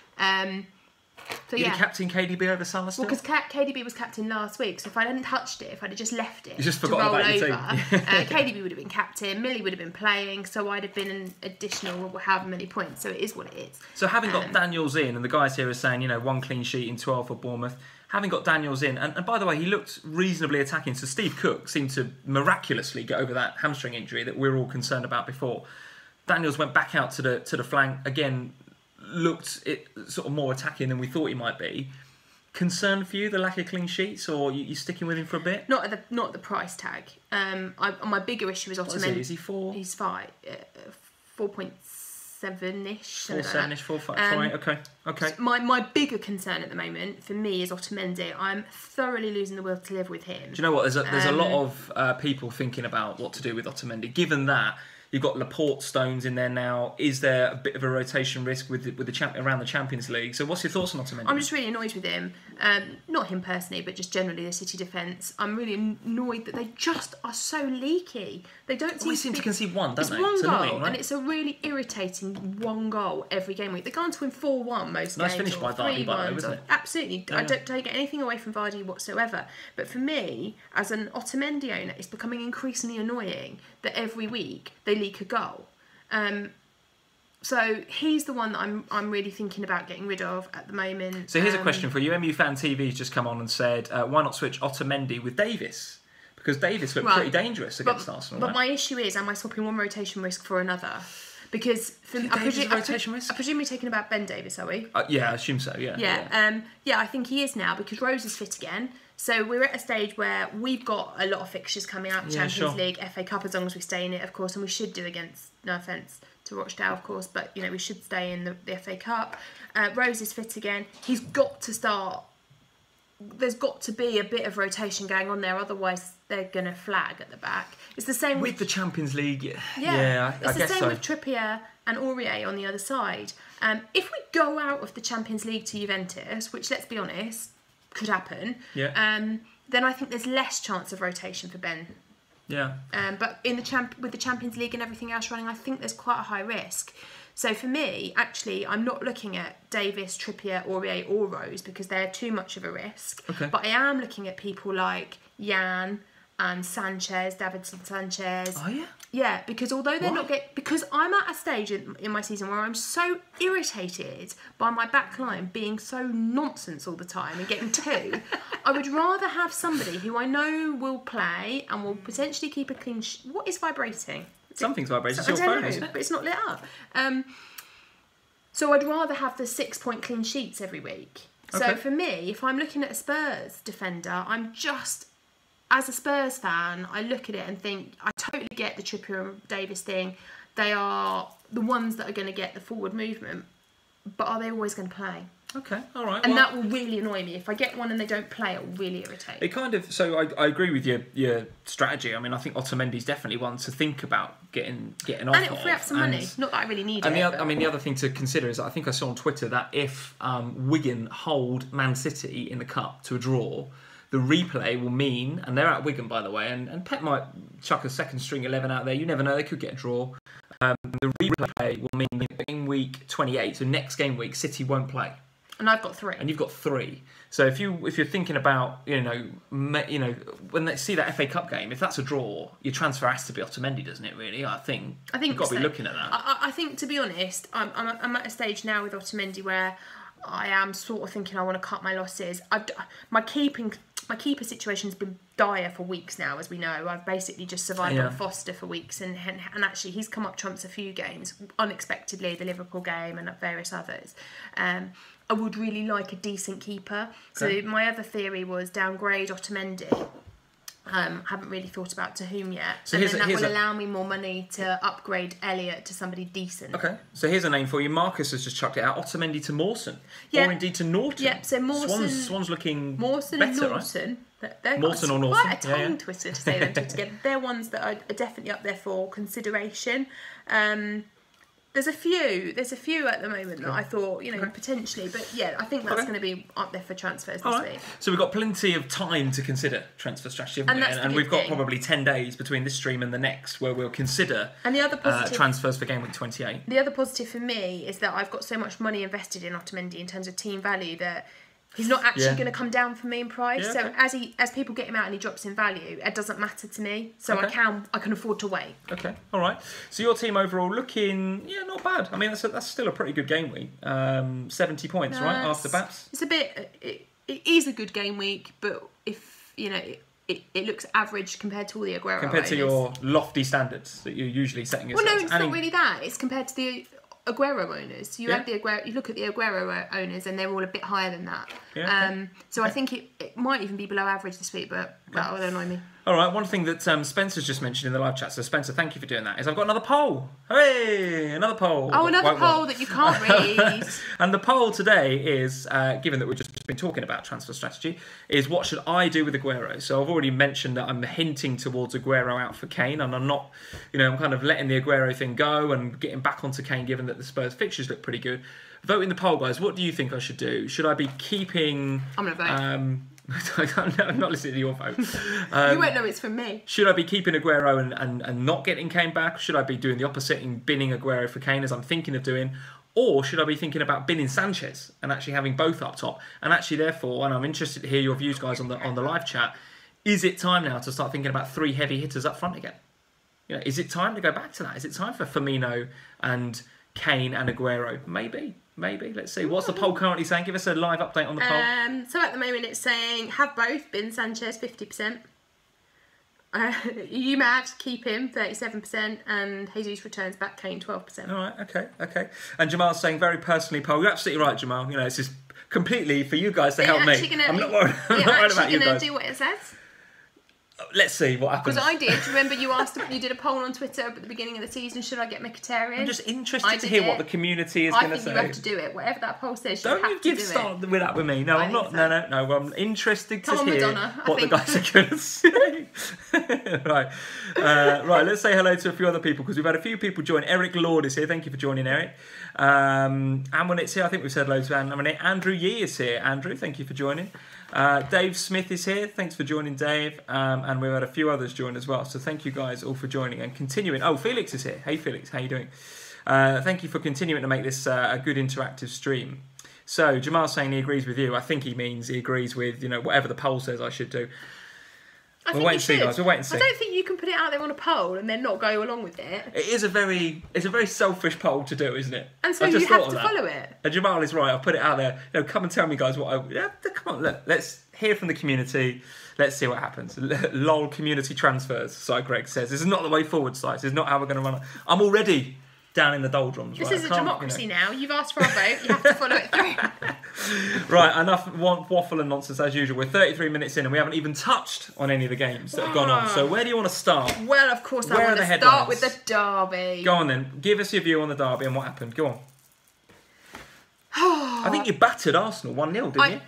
[SPEAKER 2] So
[SPEAKER 1] you captain KDB over Salah still?
[SPEAKER 2] Well, because KDB was captain last week, so if I hadn't touched it, if I'd have just left it
[SPEAKER 1] just
[SPEAKER 2] to roll over,
[SPEAKER 1] KDB
[SPEAKER 2] would have been captain, Millie would have been playing, so I'd have been an additional however many points, so it is what it is.
[SPEAKER 1] So having got Daniels in, and the guys here are saying, 1 clean sheet in 12 for Bournemouth, having got Daniels in, and by the way, he looked reasonably attacking, so Steve Cook seemed to miraculously get over that hamstring injury that we were all concerned about before. Daniels went back out to the flank, again, looked sort of more attacking than we thought he might be. Concern for you, the lack of clean sheets, or you sticking with him for a bit?
[SPEAKER 2] Not at the price tag. My bigger issue is Otamendi.
[SPEAKER 1] Is he 4?
[SPEAKER 2] He's 5, 4.7ish.
[SPEAKER 1] 4.7ish, 4.5. Okay.
[SPEAKER 2] My bigger concern at the moment for me is Otamendi. I'm thoroughly losing the will to live with him.
[SPEAKER 1] Do you know what? There's a lot of people thinking about what to do with Otamendi, given that. You've got Laporte, Stones in there now. Is there a bit of a rotation risk with the around the Champions League? So what's your thoughts on Otamendi?
[SPEAKER 2] I'm just really annoyed with him. Not him personally, but just generally the City defence. I'm really annoyed that they just are so leaky. They don't
[SPEAKER 1] seem to concede one, don't they?
[SPEAKER 2] It's 1 goal,
[SPEAKER 1] annoying, right? And
[SPEAKER 2] it's a really irritating 1 goal every game week. They're going to win 4-1 most games.
[SPEAKER 1] Nice finish by Vardy, by the way, wasn't it?
[SPEAKER 2] Absolutely. Yeah. I don't take anything away from Vardy whatsoever. But for me, as an Otamendi owner, it's becoming increasingly annoying that every week they leak a goal. So he's the one that I'm really thinking about getting rid of at the moment.
[SPEAKER 1] So here's a question for you. MU Fan TV's just come on and said, why not switch Otamendi with Davis? Because Davis looked pretty dangerous against Arsenal.
[SPEAKER 2] But my issue is, am I swapping one rotation risk for another? Because I presume we're talking about Ben Davis, are we?
[SPEAKER 1] Yeah, I assume so. Yeah.
[SPEAKER 2] Yeah, I think he is now because Rose is fit again. So we're at a stage where we've got a lot of fixtures coming up. Champions League, FA Cup, as long as we stay in it, of course, and we should do against, no offence to Rochdale, of course, but we should stay in the FA Cup. Rose is fit again. He's got to start. There's got to be a bit of rotation going on there, otherwise they're going to flag at the back. It's the same
[SPEAKER 1] with the Champions League.
[SPEAKER 2] I guess so. It's the same with Trippier and Aurier on the other side. If we go out of the Champions League to Juventus, which, let's be honest, could happen, then I think there's less chance of rotation for Ben.
[SPEAKER 1] Yeah.
[SPEAKER 2] But with the Champions League and everything else running, I think there's quite a high risk. So for me, actually, I'm not looking at Davis, Trippier, Aurier or Rose because they're too much of a risk.
[SPEAKER 1] Okay.
[SPEAKER 2] But I am looking at people like Jan, and Sanchez, Davinson Sanchez.
[SPEAKER 1] Oh yeah.
[SPEAKER 2] Yeah, because although they're not because I'm at a stage in my season where I'm so irritated by my back line being so nonsense all the time and getting two, I would rather have somebody who I know will play and will potentially keep a clean sheet. What is vibrating?
[SPEAKER 1] Something's vibrating. It's
[SPEAKER 2] your
[SPEAKER 1] phone, isn't it?
[SPEAKER 2] But it's not lit up. So I'd rather have the 6-point clean sheets every week. Okay. So for me, if I'm looking at a Spurs defender, I'm just... As a Spurs fan, I look at it and think, I totally get the Trippier and Davis thing. They are the ones that are going to get the forward movement. But are they always going to play?
[SPEAKER 1] Okay, all right.
[SPEAKER 2] And that will really annoy me. If I get one and they don't play, it will really irritate.
[SPEAKER 1] It kind of... So I agree with your strategy. I mean, I think Otamendi's definitely one to think about getting off.
[SPEAKER 2] And it will free up some money. Not that I really need it.
[SPEAKER 1] And the other thing to consider is I think I saw on Twitter that if Wigan hold Man City in the Cup to a draw... The replay will mean, and they're at Wigan, by the way, and Pep might chuck a second string 11 out there. You never know, they could get a draw. The replay will mean in week 28, so next game week, City won't play.
[SPEAKER 2] And I've got 3.
[SPEAKER 1] And you've got 3. So if you're thinking about, when they see that FA Cup game, if that's a draw, your transfer has to be Otamendi, doesn't it, really? I think you've got to be looking at that.
[SPEAKER 2] I think, to be honest, I'm at a stage now with Otamendi where I am sort of thinking I want to cut my losses. My keeper situation's been dire for weeks now, as we know. I've basically just survived on Foster for weeks, and actually he's come up trumps a few games, unexpectedly, the Liverpool game and various others. I would really like a decent keeper. Okay. So my other theory was downgrade Otamendi. Haven't really thought about to whom yet. So and then that will allow me more money to upgrade Elliott to somebody decent. Okay,
[SPEAKER 1] so here's a name for you. Marcus has just chucked it out. Otamendi to Mawson. Yeah. Or indeed to Norton.
[SPEAKER 2] Yeah, so Mawson...
[SPEAKER 1] Swan's looking
[SPEAKER 2] Mawson
[SPEAKER 1] better,
[SPEAKER 2] and Norton.
[SPEAKER 1] Right? Mawson or Norton.
[SPEAKER 2] Quite a tongue twister to say them two together. They're ones that are definitely up there for consideration. There's a few at the moment that I thought, potentially, but yeah, I think that's going to be up there for transfers this week.
[SPEAKER 1] So we've got plenty of time to consider transfer strategy, haven't we? And we've got probably 10 days between this stream and the next where we'll consider transfers for game week 28.
[SPEAKER 2] The other positive for me is that I've got so much money invested in Otamendi in terms of team value that he's not actually going to come down for me in price. Yeah, okay. So as people get him out and he drops in value, it doesn't matter to me. So I can afford to wait.
[SPEAKER 1] Okay, all right. So your team overall looking, not bad. I mean, that's still a pretty good game week. 70 points, right, after Baps?
[SPEAKER 2] It's a bit. It is a good game week, but if it looks average compared to all the Aguero
[SPEAKER 1] compared to your lofty standards that you're usually setting yourself.
[SPEAKER 2] Well, no, it's not really that. It's compared to the Aguero owners. You look at the Aguero owners, and they're all a bit higher than that. Yeah, so I think it might even be below average this week, but that will annoy me.
[SPEAKER 1] All right, one thing that Spencer's just mentioned in the live chat, so Spencer, thank you for doing that, is I've got another poll. Hooray! Another poll.
[SPEAKER 2] Oh, another poll that you can't read.
[SPEAKER 1] And the poll today is, given that we've just been talking about transfer strategy, is what should I do with Aguero? So I've already mentioned that I'm hinting towards Aguero out for Kane, and I'm not, I'm kind of letting the Aguero thing go and getting back onto Kane, given that the Spurs fixtures look pretty good. Vote in the poll, guys. What do you think I should do? Should I be keeping...
[SPEAKER 2] I'm going to vote.
[SPEAKER 1] I'm not listening to your vote.
[SPEAKER 2] You won't know it's from me.
[SPEAKER 1] Should I be keeping Aguero and not getting Kane back? Should I be doing the opposite and binning Aguero for Kane, as I'm thinking of doing? Or should I be thinking about binning Sanchez and actually having both up top? And actually, therefore, and I'm interested to hear your views, guys, on the live chat, is it time now to start thinking about 3 heavy hitters up front again? Is it time to go back to that? Is it time for Firmino and Kane and Aguero? Maybe. Let's see. What's the poll currently saying? Give us a live update on the poll.
[SPEAKER 2] So at the moment it's saying have both, bin Sanchez 50%. You mad, keep him 37%, and Jesus returns back, Kane 12%.
[SPEAKER 1] All right, okay. And Jamal's saying very personally poll. You're absolutely right, Jamal. This is completely for you guys to help me. I'm not worried about you guys.
[SPEAKER 2] Do what it says.
[SPEAKER 1] Let's see what happens.
[SPEAKER 2] Because I did. Remember, you did a poll on Twitter at the beginning of the season. Should I get Mkhitaryan?
[SPEAKER 1] I'm just interested to hear what the community is going to say.
[SPEAKER 2] I think you have to do it. Whatever that poll says, you
[SPEAKER 1] have
[SPEAKER 2] to do it.
[SPEAKER 1] Don't start with that with me. No, I'm not. So. No. I'm interested to hear
[SPEAKER 2] Madonna,
[SPEAKER 1] what the guys are going to say. Right. Let's say hello to a few other people, because we've had a few people join. Eric Lord is here. Thank you for joining, Eric. Amonit's here. I think we've said hello to Amonit. Andrew Yee is here. Andrew, thank you for joining. Dave Smith is here. Thanks for joining, Dave. And we've had a few others join as well. So thank you guys all for joining and continuing. Oh, Felix is here. Hey, Felix. How you doing? Thank you for continuing to make this a good interactive stream. So Jamal's saying he agrees with you. I think he means he agrees with, whatever the poll says I should do. We'll wait and see, guys. We'll wait and see.
[SPEAKER 2] I don't think you can put it out there on a poll and then not go along with it.
[SPEAKER 1] It's a very selfish poll to do, isn't it?
[SPEAKER 2] And so you have to follow it.
[SPEAKER 1] And Jamal is right. I'll put it out there. Come and tell me, guys, come on, let's hear from the community. Let's see what happens. LOL community transfers, Si Greg says. This is not the way forward, Si. This is not how we're going to run it. I'm already down in the doldrums.
[SPEAKER 2] This is a democracy now. You've asked for a vote. You have to follow it through.
[SPEAKER 1] Right, enough waffle and nonsense as usual. We're 33 minutes in and we haven't even touched on any of the games that have gone on. So where do you want to start?
[SPEAKER 2] Well, of course, I want to start with the derby.
[SPEAKER 1] Go on then. Give us your view on the derby and what happened. Go on. I think you battered Arsenal 1-0, didn't you?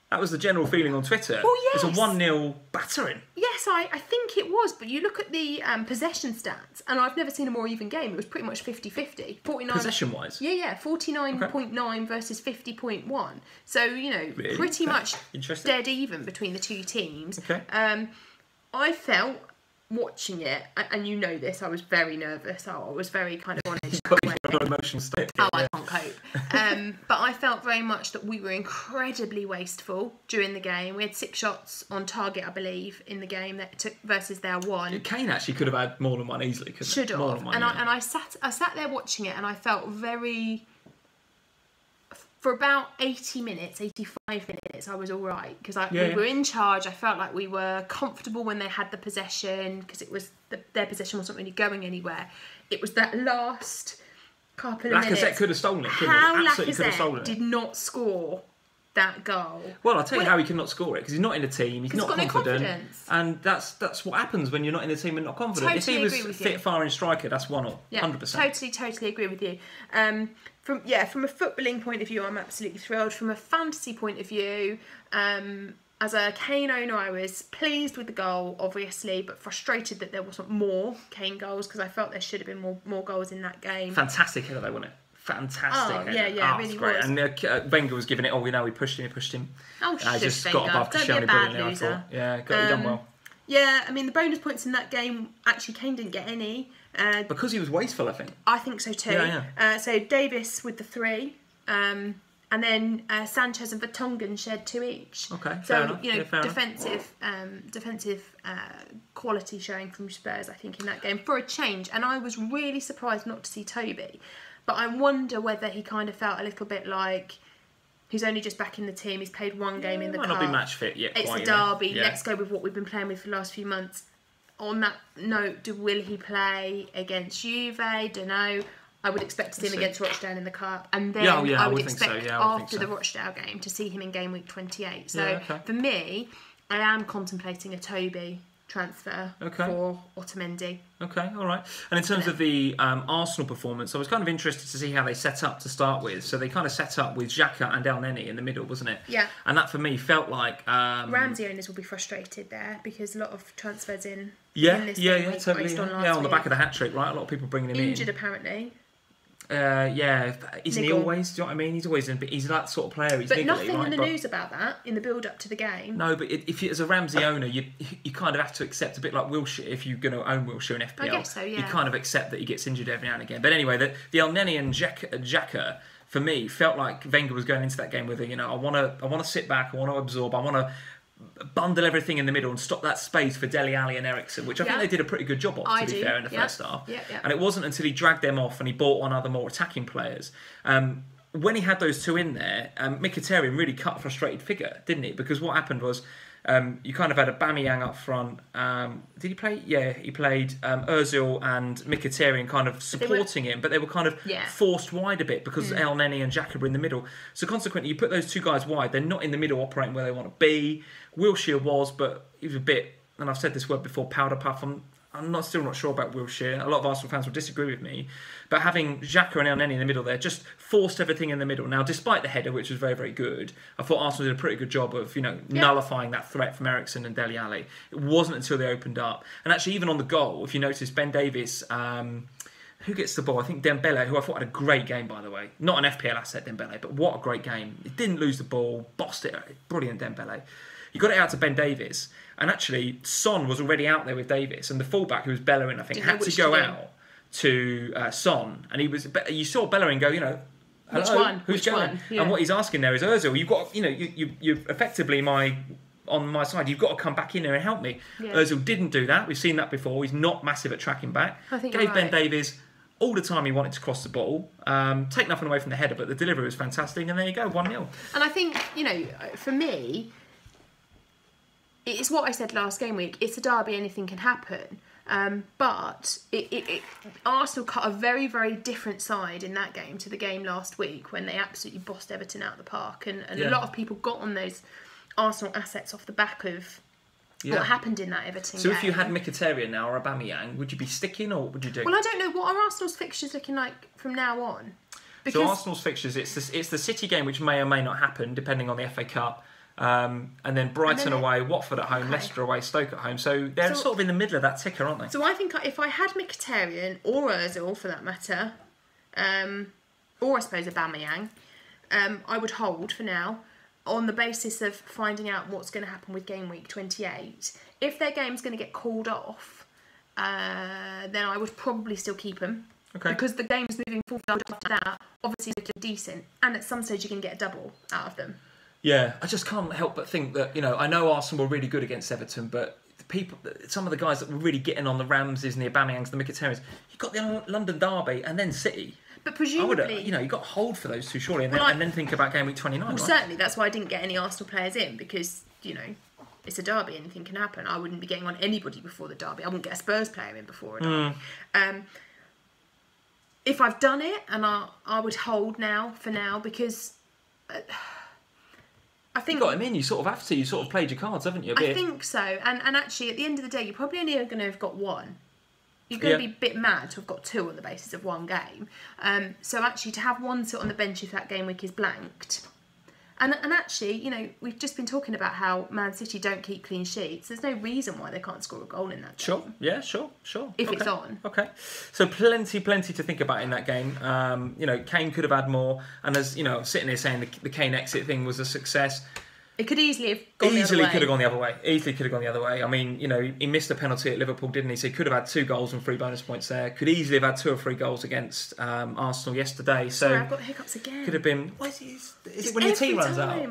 [SPEAKER 1] That was the general feeling on Twitter.
[SPEAKER 2] Well, yes.
[SPEAKER 1] It's a 1-0 battering.
[SPEAKER 2] Yes, I think it was. But you look at the possession stats, and I've never seen a more even game. It was pretty much 50-50.
[SPEAKER 1] Possession-wise?
[SPEAKER 2] Yeah. 49.9 versus 50.1. So, really? Pretty much dead even between the two teams.
[SPEAKER 1] Okay.
[SPEAKER 2] I felt, watching it, and you know this, I was very nervous. I was very kind of on edge.
[SPEAKER 1] Got an emotional state.
[SPEAKER 2] I can't cope. But I felt very much that we were incredibly wasteful during the game. We had 6 shots on target, I believe, in the game versus their 1.
[SPEAKER 1] Kane actually could have had more than one easily, couldn't
[SPEAKER 2] Should have. And I sat there watching it, and I felt very. For about 80 minutes, 85 minutes, I was all right because we were in charge. I felt like we were comfortable when they had the possession because it was their possession wasn't really going anywhere. It was that last couple of minutes.
[SPEAKER 1] Lacazette could have stolen it, couldn't
[SPEAKER 2] he? How
[SPEAKER 1] Absolutely could have stolen it.
[SPEAKER 2] Did not score that goal.
[SPEAKER 1] Well, I'll tell you how he cannot score it because he's not in the team. He's not confident,
[SPEAKER 2] no
[SPEAKER 1] and that's what happens when you're not in the team and not confident.
[SPEAKER 2] Totally
[SPEAKER 1] if he was fit, firing striker, that's 1-0, 100%.
[SPEAKER 2] Totally agree with you. From a footballing point of view, I'm absolutely thrilled. From a fantasy point of view, as a Kane owner, I was pleased with the goal, obviously, but frustrated that there wasn't more Kane goals because I felt there should have been more goals in that game.
[SPEAKER 1] Fantastic header, though, wasn't it? Fantastic.
[SPEAKER 2] Oh, yeah, it really
[SPEAKER 1] great.
[SPEAKER 2] was.
[SPEAKER 1] And Wenger was giving it, we pushed him.
[SPEAKER 2] Oh, shit,
[SPEAKER 1] just
[SPEAKER 2] Wenger.
[SPEAKER 1] got above
[SPEAKER 2] Don't be a bad loser.
[SPEAKER 1] Yeah, got it done well.
[SPEAKER 2] Yeah, I mean, the bonus points in that game, actually, Kane didn't get any.
[SPEAKER 1] Because he was wasteful, I think.
[SPEAKER 2] I think so too.
[SPEAKER 1] Yeah.
[SPEAKER 2] So Davis with the 3, and then Sanchez and Vertonghen shared 2 each.
[SPEAKER 1] Okay,
[SPEAKER 2] so
[SPEAKER 1] fair
[SPEAKER 2] defensive quality showing from Spurs, I think, in that game for a change. And I was really surprised not to see Toby, but I wonder whether he kind of felt a little bit like he's only just back in the team. He's played 1 game in the cup.
[SPEAKER 1] Might not be match fit yet.
[SPEAKER 2] It's a derby. Let's go with what we've been playing with for the last few months. On that note, will he play against Juve? Don't know. I would expect to see him against Rochdale in the cup, and then I would expect after the Rochdale game to see him in game week 28. So for me, I am contemplating a Toby transfer for Otamendi.
[SPEAKER 1] Okay, all right. And in terms of the Arsenal performance, I was kind of interested to see how they set up to start with. So they kind of set up with Xhaka and El Neni in the middle, wasn't it?
[SPEAKER 2] Yeah.
[SPEAKER 1] And that for me felt like
[SPEAKER 2] Ramsey owners will be frustrated there because a lot of transfers in.
[SPEAKER 1] Totally.
[SPEAKER 2] On
[SPEAKER 1] the back of the hat trick, right? A lot of people bringing him
[SPEAKER 2] injured apparently.
[SPEAKER 1] Isn't he always? Do you know what I mean? He's always he's that sort of player. He's
[SPEAKER 2] but nothing in the news about that in the build-up to the game.
[SPEAKER 1] No, but if you, as a Ramsey owner, you kind of have to accept a bit like Wilshere. If you're going to own Wilshere in FPL,
[SPEAKER 2] I guess so, yeah.
[SPEAKER 1] You kind of accept that he gets injured every now and again. But anyway, the El Neni and Xhaka for me felt like Wenger was going into that game with I want to sit back, I want to absorb, I want to bundle everything in the middle and stop that space for Dele Alli and Eriksen, which I think they did a pretty good job of, to be fair, in the first half.
[SPEAKER 2] Yeah.
[SPEAKER 1] And it wasn't until he dragged them off and he brought on other more attacking players. When he had those 2 in there, Mkhitaryan really cut a frustrated figure, didn't he? Because what happened was you kind of had Aubameyang up front. Did he play? Yeah, he played Ozil and Mkhitaryan kind of supporting him, but they were kind of forced wide a bit because El Neni and Xhaka were in the middle. So consequently, you put those 2 guys wide, they're not in the middle operating where they want to be. Wilshere was, but he was a bit, and I've said this word before, powder puff. I'm still not sure about Wilshere. A lot of Arsenal fans will disagree with me. But having Xhaka and El Neni in the middle there just forced everything in the middle. Now, despite the header, which was very, very good, I thought Arsenal did a pretty good job of, nullifying that threat from Eriksen and Dele Alli. It wasn't until they opened up. And actually, even on the goal, if you notice, Ben Davies, who gets the ball? I think Dembele, who I thought had a great game, by the way. Not an FPL asset, Dembele, but what a great game. He didn't lose the ball, bossed it. Brilliant, Dembele. He got it out to Ben Davies. And actually, Son was already out there with Davis, and the fullback, who was Bellerin, I think, had to go out to Son, and you saw Bellerin go, hello,
[SPEAKER 2] Which one?
[SPEAKER 1] Yeah. And what he's asking there is, Ozil, you've got, you're effectively my on my side. You've got to come back in there and help me.
[SPEAKER 2] Yeah.
[SPEAKER 1] Ozil didn't do that. We've seen that before. He's not massive at tracking back.
[SPEAKER 2] I think
[SPEAKER 1] Gave Ben Davies all the time he wanted to cross the ball. Take nothing away from the header, but the delivery was fantastic. And there you go, 1-0.
[SPEAKER 2] And I think, for me, it's what I said last game week. It's a derby, anything can happen. But Arsenal cut a very, very different side in that game to the game last week when they absolutely bossed Everton out of the park. And a lot of people got on those Arsenal assets off the back of what happened in that Everton game.
[SPEAKER 1] So if you had Mkhitaryan now or Aubameyang, would you be sticking or what would you do?
[SPEAKER 2] Well, I don't know. What are Arsenal's fixtures looking like from now on?
[SPEAKER 1] So Arsenal's fixtures, it's the City game, which may or may not happen depending on the FA Cup. And then Brighton away, Watford at home, Leicester away, Stoke at home. So they're sort of in the middle of that ticker, aren't they?
[SPEAKER 2] So I think if I had Mkhitaryan or Ozil for that matter, or I suppose Aubameyang, I would hold for now on the basis of finding out what's going to happen with game week 28. If their game's going to get called off, then I would probably still keep them.
[SPEAKER 1] Okay.
[SPEAKER 2] Because the game's moving forward after that, obviously they're decent, and at some stage you can get a double out of them.
[SPEAKER 1] Yeah, I just can't help but think that, I know Arsenal were really good against Everton, but some of the guys that were really getting on the Ramses and the Aubameyangs, the Mkhitaryan's, you've got the London derby and then City.
[SPEAKER 2] But presumably...
[SPEAKER 1] you've got to hold for those two, surely, and then think about game week 29, right?
[SPEAKER 2] Certainly, that's why I didn't get any Arsenal players in, because, it's a derby, anything can happen. I wouldn't be getting on anybody before the derby. I wouldn't get a Spurs player in before a derby. If I've done it, and I would hold for now, because... I think
[SPEAKER 1] you got him in. You sort of have to. You sort of played your cards, haven't you?
[SPEAKER 2] I think so. And actually, at the end of the day, you're probably only going to have got one. You're going to be a bit mad to have got two on the basis of one game. So actually, to have one sit on the bench if that game week is blanked. And actually, we've just been talking about how Man City don't keep clean sheets. There's no reason why they can't score a goal in that game.
[SPEAKER 1] Sure. Yeah, sure.
[SPEAKER 2] If it's on.
[SPEAKER 1] Okay. So plenty to think about in that game. Kane could have had more. And as, sitting there saying the Kane exit thing was a success.
[SPEAKER 2] It could easily have gone the other way.
[SPEAKER 1] Could have gone the other way. I mean, he missed a penalty at Liverpool, didn't he? So he could have had 2 goals and 3 bonus points there. Could easily have had 2 or 3 goals against Arsenal yesterday. So
[SPEAKER 2] sorry, I've got hiccups again.
[SPEAKER 1] Could have been... Is it when your tea runs out?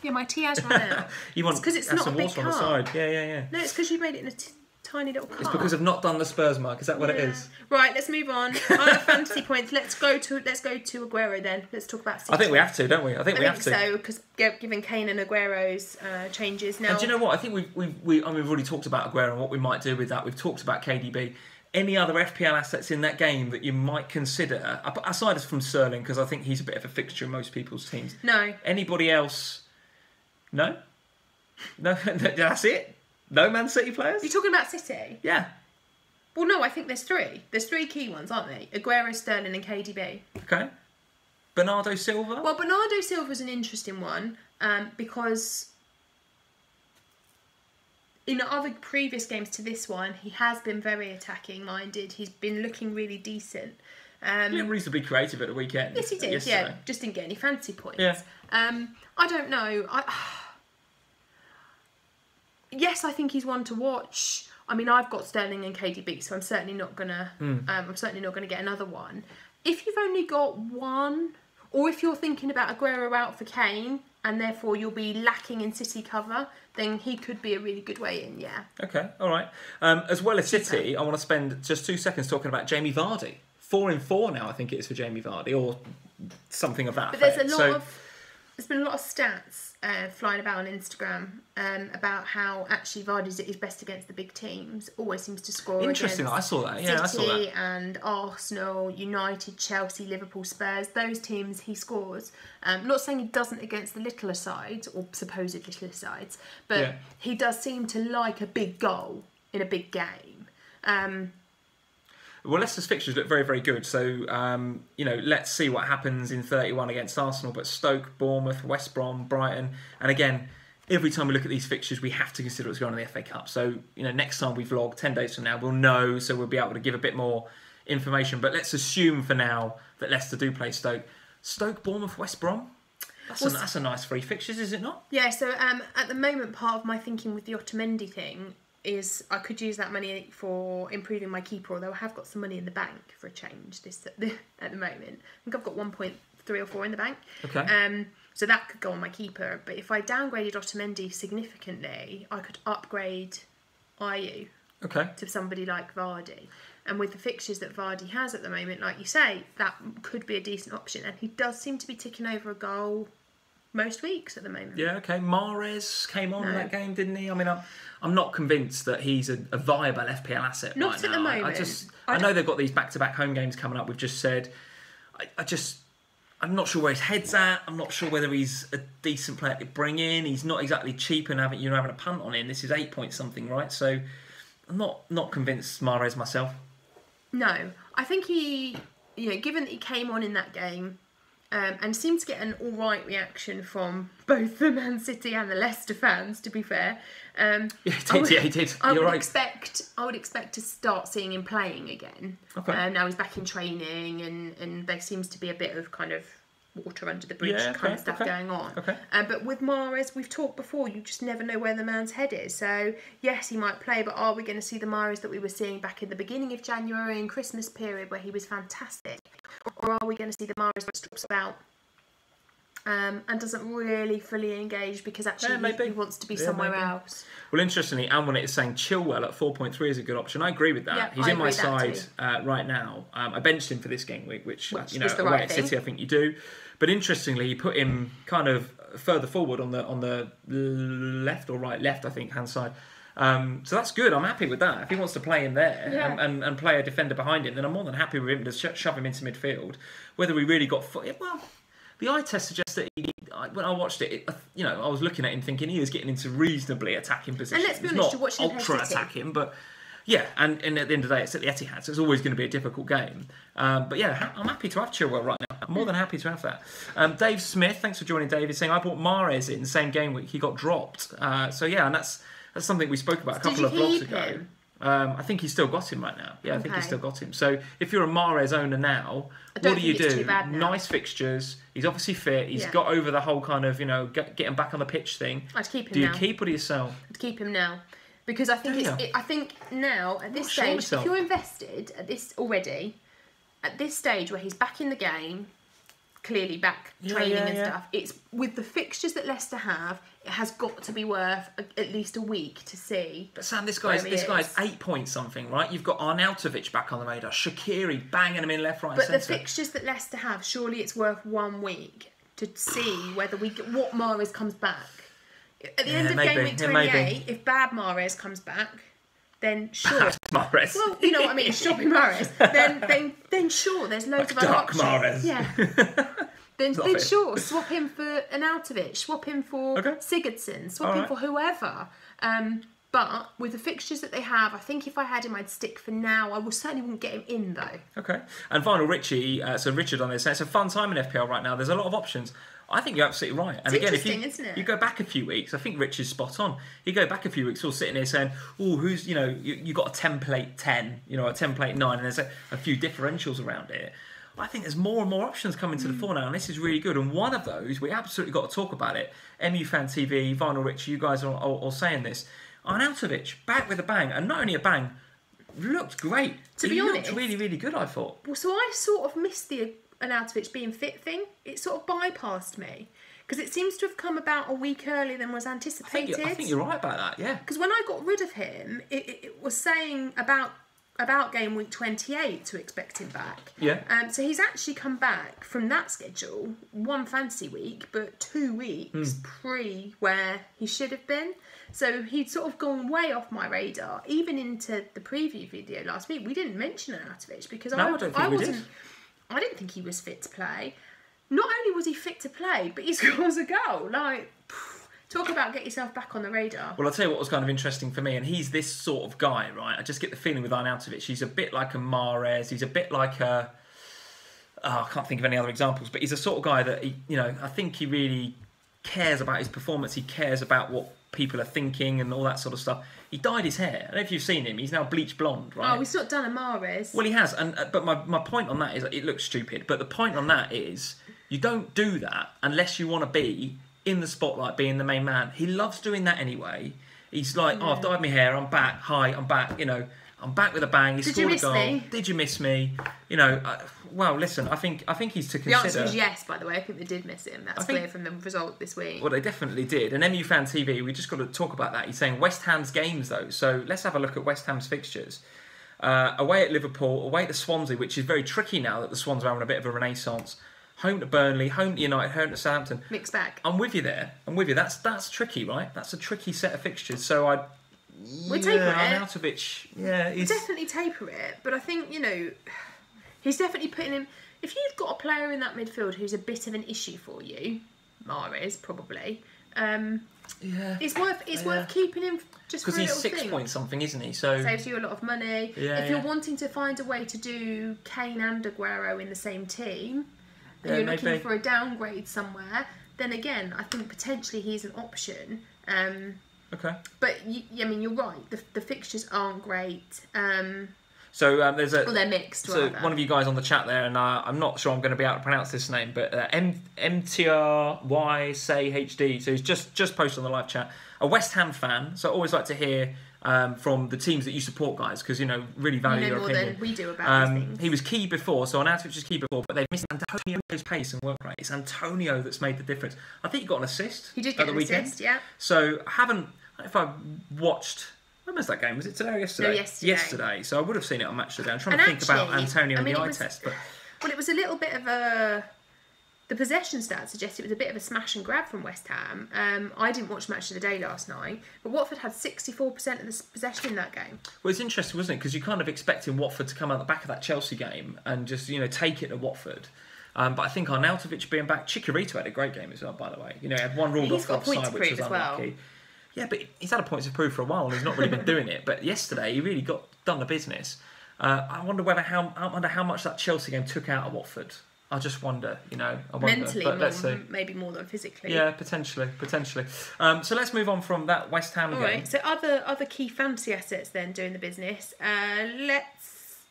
[SPEAKER 2] Yeah, my tea has run out.
[SPEAKER 1] You want
[SPEAKER 2] because it's not a big
[SPEAKER 1] water on the side. Yeah.
[SPEAKER 2] No, it's because you made it in a tiny little cup.
[SPEAKER 1] It's because I've not done the Spurs mark. Is that what it is?
[SPEAKER 2] Right, let's move on. I have fantasy points. Let's go to Aguero then. Let's talk about City.
[SPEAKER 1] I think we have to, don't we? I think we have to.
[SPEAKER 2] So, because given Kane and Aguero's changes now.
[SPEAKER 1] And do you know what? I think we've already talked about Aguero and what we might do with that. We've talked about KDB. Any other FPL assets in that game that you might consider, aside from Sterling, because I think he's a bit of a fixture in most people's teams.
[SPEAKER 2] No.
[SPEAKER 1] Anybody else? No? That's it? No Man City players?
[SPEAKER 2] You're talking about City?
[SPEAKER 1] Yeah.
[SPEAKER 2] Well, no, I think there's 3. There's 3 key ones, aren't they? Aguero, Sterling and KDB.
[SPEAKER 1] Okay. Bernardo Silva?
[SPEAKER 2] Well, Bernardo Silva's an interesting one because in other previous games to this one, he has been very attacking minded. He's been looking really decent.
[SPEAKER 1] Reasonably creative at the weekend.
[SPEAKER 2] Yes, he did.
[SPEAKER 1] Yesterday.
[SPEAKER 2] Yeah, just didn't get any fancy points.
[SPEAKER 1] Yeah.
[SPEAKER 2] I don't know. Yes, I think he's one to watch. I mean, I've got Sterling and KDB, so I'm certainly not gonna. I'm certainly not gonna get another one. If you've only got one, or if you're thinking about Aguero out for Kane, and therefore you'll be lacking in City cover, then he could be a really good way in. Yeah.
[SPEAKER 1] Okay. All right. As well as City, I want to spend just 2 seconds talking about Jamie Vardy. 4 in 4 now, I think it is for Jamie Vardy, or something of that.
[SPEAKER 2] But there's been a lot of stats flying about on Instagram about how actually Vardy's at his best against the big teams. Always seems to score.
[SPEAKER 1] Interesting. I saw that. Yeah,
[SPEAKER 2] City
[SPEAKER 1] I saw that.
[SPEAKER 2] And Arsenal, United, Chelsea, Liverpool, Spurs. Those teams he scores. Not saying he doesn't against the littler sides or supposed littler sides, but he does seem to like a big goal in a big game.
[SPEAKER 1] Well, Leicester's fixtures look very, very good. So, let's see what happens in 31 against Arsenal. But Stoke, Bournemouth, West Brom, Brighton. And again, every time we look at these fixtures, we have to consider what's going on in the FA Cup. So, next time we vlog, 10 days from now, we'll know. So we'll be able to give a bit more information. But let's assume for now that Leicester do play Stoke. Stoke, Bournemouth, West Brom. That's a nice 3 fixtures, is it not?
[SPEAKER 2] Yeah, so at the moment, part of my thinking with the Otamendi thing is I could use that money for improving my keeper, although I have got some money in the bank for a change at the moment. I think I've got 1.3 3 or 4 in the bank.
[SPEAKER 1] Okay.
[SPEAKER 2] So that could go on my keeper. But if I downgraded Otamendi significantly, I could upgrade Ayew to somebody like Vardy. And with the fixtures that Vardy has at the moment, like you say, that could be a decent option. And he does seem to be ticking over a goal most weeks at the moment.
[SPEAKER 1] Yeah, okay. Mahrez came on in that game, didn't he? I mean, I'm not convinced that he's a viable FPL asset
[SPEAKER 2] not
[SPEAKER 1] right
[SPEAKER 2] at
[SPEAKER 1] now.
[SPEAKER 2] The moment.
[SPEAKER 1] I know they've got these back-to-back home games coming up. We've just said, I'm not sure where his head's at. I'm not sure whether he's a decent player to bring in. He's not exactly cheap and having a punt on him. This is 8 point something, right? So I'm not convinced Mahrez myself.
[SPEAKER 2] No, I think he, given that he came on in that game and seemed to get an all right reaction from both the Man City and the Leicester fans, to be fair.
[SPEAKER 1] He did.
[SPEAKER 2] I would expect to start seeing him playing again.
[SPEAKER 1] Okay.
[SPEAKER 2] Now he's back in training, and there seems to be a bit of kind of water under the bridge kind of stuff going on.
[SPEAKER 1] Okay.
[SPEAKER 2] But with Mahrez, we've talked before, you just never know where the man's head is. So yes, he might play, but are we going to see the Mahrez that we were seeing back in the beginning of January and Christmas period where he was fantastic? Or are we going to see the Mahrez that drops about and doesn't really fully engage because actually he wants to be somewhere else?
[SPEAKER 1] Well, interestingly, Amwonit is saying Chilwell at 4.3 is a good option. I agree with that.
[SPEAKER 2] Yeah,
[SPEAKER 1] he's in my side right now. I benched him for this game week, which
[SPEAKER 2] was the
[SPEAKER 1] away
[SPEAKER 2] right
[SPEAKER 1] at
[SPEAKER 2] thing.
[SPEAKER 1] City, I think you do. But interestingly, you put him kind of further forward on the left or right, left, I think, hand side. So that's good. I'm happy with that. If he wants to play him there and play a defender behind him, then I'm more than happy with him to shove him into midfield. Whether we really got the eye test suggests that when I watched it, I was looking at him thinking he is getting into reasonably attacking positions.
[SPEAKER 2] And let's be honest, you're watching
[SPEAKER 1] ultra attacking, but yeah, and at the end of the day, it's at the Etihad, so it's always going to be a difficult game. But yeah, I'm happy to have Chilwell right now. I'm more than happy to have that. Dave Smith, thanks for joining, Dave, is saying I brought Mahrez in the same game week. He got dropped. So yeah, and that's something we spoke about a couple of vlogs ago. I think he's still got him right now. Yeah, I think he's still got him. So if you're a Mahrez owner now, what do you do? Nice fixtures. He's obviously fit. He's got over the whole kind of, getting back on the pitch thing.
[SPEAKER 2] I'd keep him
[SPEAKER 1] now. Do
[SPEAKER 2] you
[SPEAKER 1] keep or do you sell?
[SPEAKER 2] I'd keep him now. Because I think I think now, at this stage, if you're invested at this stage where he's back in the game, clearly back training and stuff, it's with the fixtures that Leicester have, it has got to be worth at least a week to see.
[SPEAKER 1] But Sam, this guy's 8 point something, right? You've got Arnautovic back on the radar, Shaqiri banging him in left, right, and centre.
[SPEAKER 2] But the fixtures that Leicester have, surely it's worth 1 week to see whether what Mahrez comes back. At the end of game week 28, if bad Mahrez comes back, then sure.
[SPEAKER 1] Mahrez.
[SPEAKER 2] Well, you know what I mean, shoppy Mahrez. Then sure, there's loads of other options.
[SPEAKER 1] Mahrez.
[SPEAKER 2] Yeah. Then sure, swap him for Arnautovic, swap him for Sigurdsson, swap him for whoever. But with the fixtures that they have, I think if I had him, I'd stick for now. I certainly wouldn't get him in though.
[SPEAKER 1] Okay. And final, Richie. So Richard on this saying it's a fun time in FPL right now. There's a lot of options. I think you're absolutely right. And again, if you go back a few weeks, I think Rich is spot on. You go back a few weeks, we're sitting here saying, "Oh, who's you got a template 10, a template 9, and there's a few differentials around it." I think there's more and more options coming to the fore now, and this is really good. And one of those, we absolutely got to talk about it. MU Fan TV, Vinyl Rich, you guys are all saying this. Arnautovic, back with a bang, and not only a bang, looked great.
[SPEAKER 2] To be honest,
[SPEAKER 1] looked really, really good, I thought.
[SPEAKER 2] Well, so I sort of missed the Arnautovic being fit thing. It sort of bypassed me because it seems to have come about a week earlier than was anticipated.
[SPEAKER 1] I think you're right about that, yeah.
[SPEAKER 2] Because when I got rid of him, it was saying about game week 28 to expect him back.
[SPEAKER 1] Yeah.
[SPEAKER 2] So he's actually come back from that schedule, 1 fantasy week, but 2 weeks pre where he should have been. So he'd sort of gone way off my radar. Even into the preview video last week, we didn't mention Arnautovic because I didn't think he was fit to play. Not only was he fit to play, but he scores a goal. Talk about get yourself back on the radar.
[SPEAKER 1] Well, I'll tell you what was kind of interesting for me, and he's this sort of guy, right? I just get the feeling with Arnautovic, he's a bit like a Mahrez, he's a bit like a... I can't think of any other examples, but he's a sort of guy that, I think he really cares about his performance, he cares about what people are thinking and all that sort of stuff. He dyed his hair. I don't know if you've seen him. He's now bleach blonde, right?
[SPEAKER 2] Oh, he's not done a Mahrez.
[SPEAKER 1] Well, he has. But my point on that is, it looks stupid, but the point on that is, you don't do that unless you want to be in the spotlight, being the main man. He loves doing that anyway. He's like, I've dyed my hair, I'm back, hi, I'm back, I'm back with a bang. He scored a goal.
[SPEAKER 2] Me?
[SPEAKER 1] Did you miss me? You know, well, listen, I think he's to consider.
[SPEAKER 2] The answer was yes, by the way. I think they did miss him. That's clear from the result this week.
[SPEAKER 1] Well, they definitely did. And MU Fan TV, we just got to talk about that. He's saying West Ham's games, though. So let's have a look at West Ham's fixtures. Away at Liverpool, away to Swansea, which is very tricky now that the Swans are having a bit of a renaissance. Home to Burnley, home to United, home to Southampton.
[SPEAKER 2] Mixed bag.
[SPEAKER 1] I'm with you there. That's tricky, right? That's a tricky set of fixtures. So
[SPEAKER 2] we'll taper it.
[SPEAKER 1] Arnautovic,
[SPEAKER 2] we'll definitely taper it. But I think, you know, he's definitely putting him... If you've got a player in that midfield who's a bit of an issue for you, Mahrez probably, it's worth keeping him just for a little thing.
[SPEAKER 1] Because he's 6 point something, isn't he? So
[SPEAKER 2] saves you a lot of money. If you're wanting to find a way to do Kane and Aguero in the same team, and you're looking for a downgrade somewhere, then again, I think potentially he's an option.
[SPEAKER 1] Okay.
[SPEAKER 2] But I mean, you're right. The fixtures aren't great.
[SPEAKER 1] So there's a.
[SPEAKER 2] Well, they're mixed.
[SPEAKER 1] So
[SPEAKER 2] rather.
[SPEAKER 1] one of you guys on the chat there, and I'm not sure I'm going to be able to pronounce this name, but MTRY say HD. So he's just posted on the live chat. A West Ham fan. So I always like to hear from the teams that you support, guys, because really value your opinion.
[SPEAKER 2] More than we do about these things.
[SPEAKER 1] He was key before, so Arnautovic was key before, but they've missed Antonio's pace and work rate. It's Antonio that's made the difference. I think he got an assist.
[SPEAKER 2] He did get an assist, yeah.
[SPEAKER 1] So I don't know if I watched. When was that game? Was it today or yesterday?
[SPEAKER 2] No, yesterday.
[SPEAKER 1] So I would have seen it on Match Today. I'm trying to think about Antonio and the eye test. But...
[SPEAKER 2] Well, it was a little bit of a... The possession stats suggest it was a bit of a smash and grab from West Ham. I didn't watch Match of the Day last night, but Watford had 64% of the possession in that game.
[SPEAKER 1] Well, it's interesting, wasn't it? Because you're kind of expecting Watford to come out the back of that Chelsea game and just, take it to Watford. But I think Arnautovic being back... Chicharito had a great game as well, by the way. He had one ruled off offside, which was unlucky. Yeah, but he's had a points of proof for a while and he's not really been doing it. But yesterday, he really got done the business. I wonder how much that Chelsea game took out of Watford. I just wonder,
[SPEAKER 2] Mentally, but let's see. Maybe more than physically.
[SPEAKER 1] Yeah, potentially. So let's move on from that West Ham game.
[SPEAKER 2] All right, so other key fantasy assets then doing the business. Can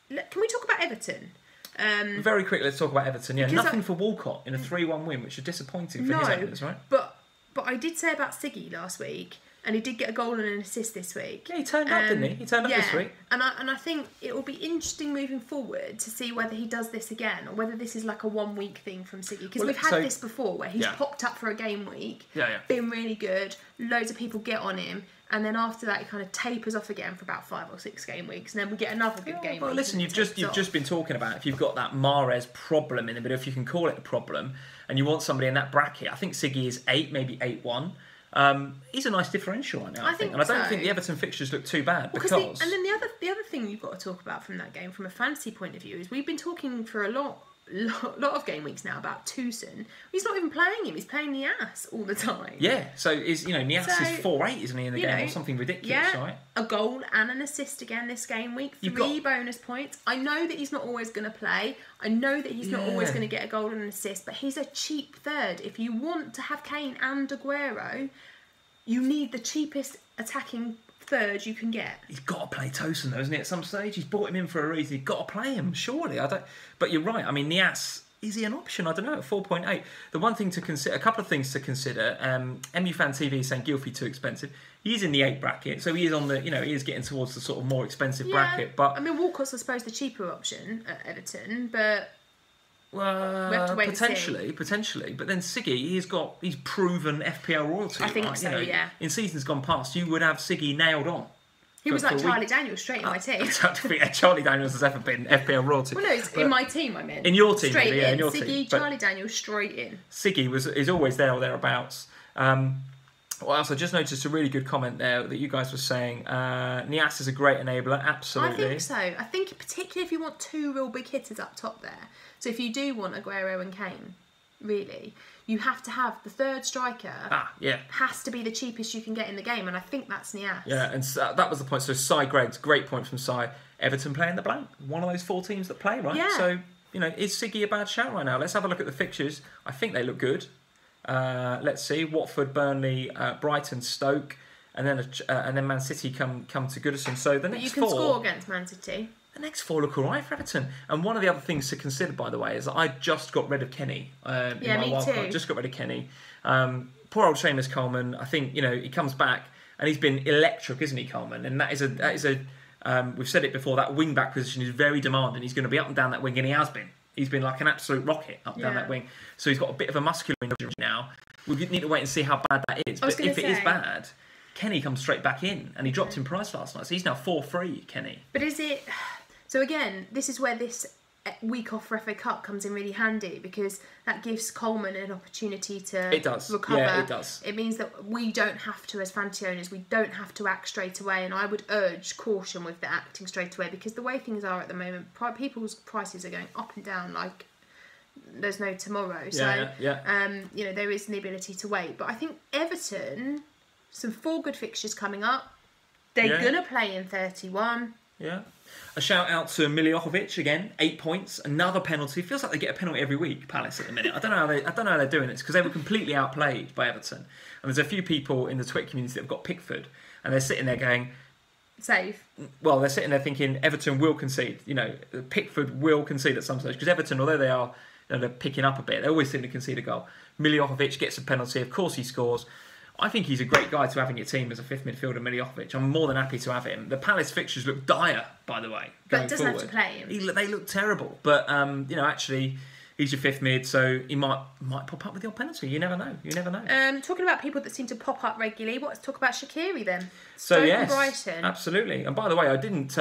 [SPEAKER 2] we talk about Everton?
[SPEAKER 1] Very quickly, let's talk about Everton. Yeah, nothing for Walcott in a 3-1 win, which is disappointing for his owners, right?
[SPEAKER 2] But I did say about Siggy last week, and he did get a goal and an assist this week.
[SPEAKER 1] Yeah, he turned up, didn't he? He turned up this week.
[SPEAKER 2] And I think it will be interesting moving forward to see whether he does this again or whether this is like a 1 week thing from Siggy. Because we've had this before where he's popped up for a game week, been really good, loads of people get on him, and then after that he kind of tapers off again for about 5 or 6 game weeks, and then we get another good game week.
[SPEAKER 1] Well, listen, you've just been talking about if you've got that Mahrez problem in the middle, if you can call it a problem, and you want somebody in that bracket. I think Siggy is 8, maybe 8-1. He's a nice differential right now, I think. And I don't think the Everton fixtures look too bad because...
[SPEAKER 2] and then the other thing you've got to talk about from that game, from a fantasy point of view, is we've been talking for a lot of game weeks now about Toussaint. He's not even playing him. He's playing Niasse all the time.
[SPEAKER 1] Yeah, so Niasse is 4-8, isn't he, in the game, or something ridiculous, right?
[SPEAKER 2] A goal and an assist again this game week. 3 bonus points. I know that he's not always going to play. I know that he's not always going to get a goal and an assist, but he's a cheap third. If you want to have Kane and Aguero, you need the cheapest attacking third you can get. He's
[SPEAKER 1] got to play Tosin though, isn't he? At some stage, he's brought him in for a reason. He's got to play him, surely. But you're right. I mean, Niasse, is he an option? I don't know. At 4.8, the one thing to consider, a couple of things to consider. MU Fan TV is saying Gylfi too expensive. He's in the 8 bracket, so he is on the. He is getting towards the sort of more expensive bracket. But
[SPEAKER 2] I mean, Walcott's I suppose the cheaper option at Everton, but.
[SPEAKER 1] Well,
[SPEAKER 2] we have to wait
[SPEAKER 1] potentially. But then Siggy, he's proven FPL royalty.
[SPEAKER 2] I think so, yeah.
[SPEAKER 1] In seasons gone past, you would have Siggy nailed on.
[SPEAKER 2] He was like Charlie Daniels straight in my team.
[SPEAKER 1] I don't think Charlie Daniels has ever been FPL royalty.
[SPEAKER 2] Well, no, it's in my team, I meant.
[SPEAKER 1] In your team,
[SPEAKER 2] straight
[SPEAKER 1] maybe, in
[SPEAKER 2] your
[SPEAKER 1] team.
[SPEAKER 2] Siggy, Charlie Daniels, straight in.
[SPEAKER 1] Siggy is always there or thereabouts. Also, I just noticed a really good comment there that you guys were saying. Niasse is a great enabler, absolutely.
[SPEAKER 2] I think so. I think particularly if you want 2 real big hitters up top there. So if you do want Aguero and Kane, really, you have to have the third striker. Has to be the cheapest you can get in the game, and I think that's Niasse.
[SPEAKER 1] Yeah, and so that was the point. So Cy Greggs, great point from Cy. Everton playing the blank, one of those 4 teams that play, right? Yeah. So is Siggy a bad shout right now? Let's have a look at the fixtures. I think they look good. Let's see: Watford, Burnley, Brighton, Stoke, and then Man City come to Goodison. So the next 4.
[SPEAKER 2] But you can score against Man City.
[SPEAKER 1] The next 4 look all right for Everton. And one of the other things to consider, by the way, is that I just got rid of Kenny in my wildcard. Just got rid of Kenny. Poor old Seamus Coleman. I think he comes back and he's been electric, isn't he, Coleman? And that is a We've said it before, that wing-back position is very demanding. He's going to be up and down that wing, and he has been. He's been like an absolute rocket up and down that wing. So he's got a bit of a muscular injury now. We need to wait and see how bad that is. But if it is bad, Kenny comes straight back in, and he dropped in price last night. So he's now 4-3, Kenny.
[SPEAKER 2] But is it... So again, this is where this week off for FA Cup comes in really handy, because that gives Coleman an opportunity to recover.
[SPEAKER 1] Yeah, it does.
[SPEAKER 2] It means that we don't have to, as fantasy owners, we don't have to act straight away, and I would urge caution with the acting straight away, because the way things are at the moment, people's prices are going up and down like there's no tomorrow. So you know, there is the ability to wait. But I think Everton, some 4 good fixtures coming up. They're gonna play in 31.
[SPEAKER 1] Yeah. A shout out to Miljovic again, 8 points, another penalty. Feels like they get a penalty every week, Palace, at the minute. I don't know how they're doing this, because they were completely outplayed by Everton. And there's a few people in the Twitter community that have got Pickford, and they're sitting there going,
[SPEAKER 2] safe.
[SPEAKER 1] Well, they're sitting there thinking Everton will concede. You know, Pickford will concede at some stage, because Everton, although they are, you know, they're picking up a bit, they always seem to concede a goal. Miljovic gets a penalty, of course he scores. I think he's a great guy to have in your team as a fifth midfielder, Miljovic. I'm more than happy to have him. The Palace fixtures look dire, by the way.
[SPEAKER 2] But doesn't have to play him.
[SPEAKER 1] They look terrible. But, you know, actually, he's your fifth mid, so he might pop up with your penalty. You never know.
[SPEAKER 2] Talking about people that seem to pop up regularly, let's talk about Shaqiri then.
[SPEAKER 1] So, yes,
[SPEAKER 2] Brighton.
[SPEAKER 1] Absolutely. And by the way, I didn't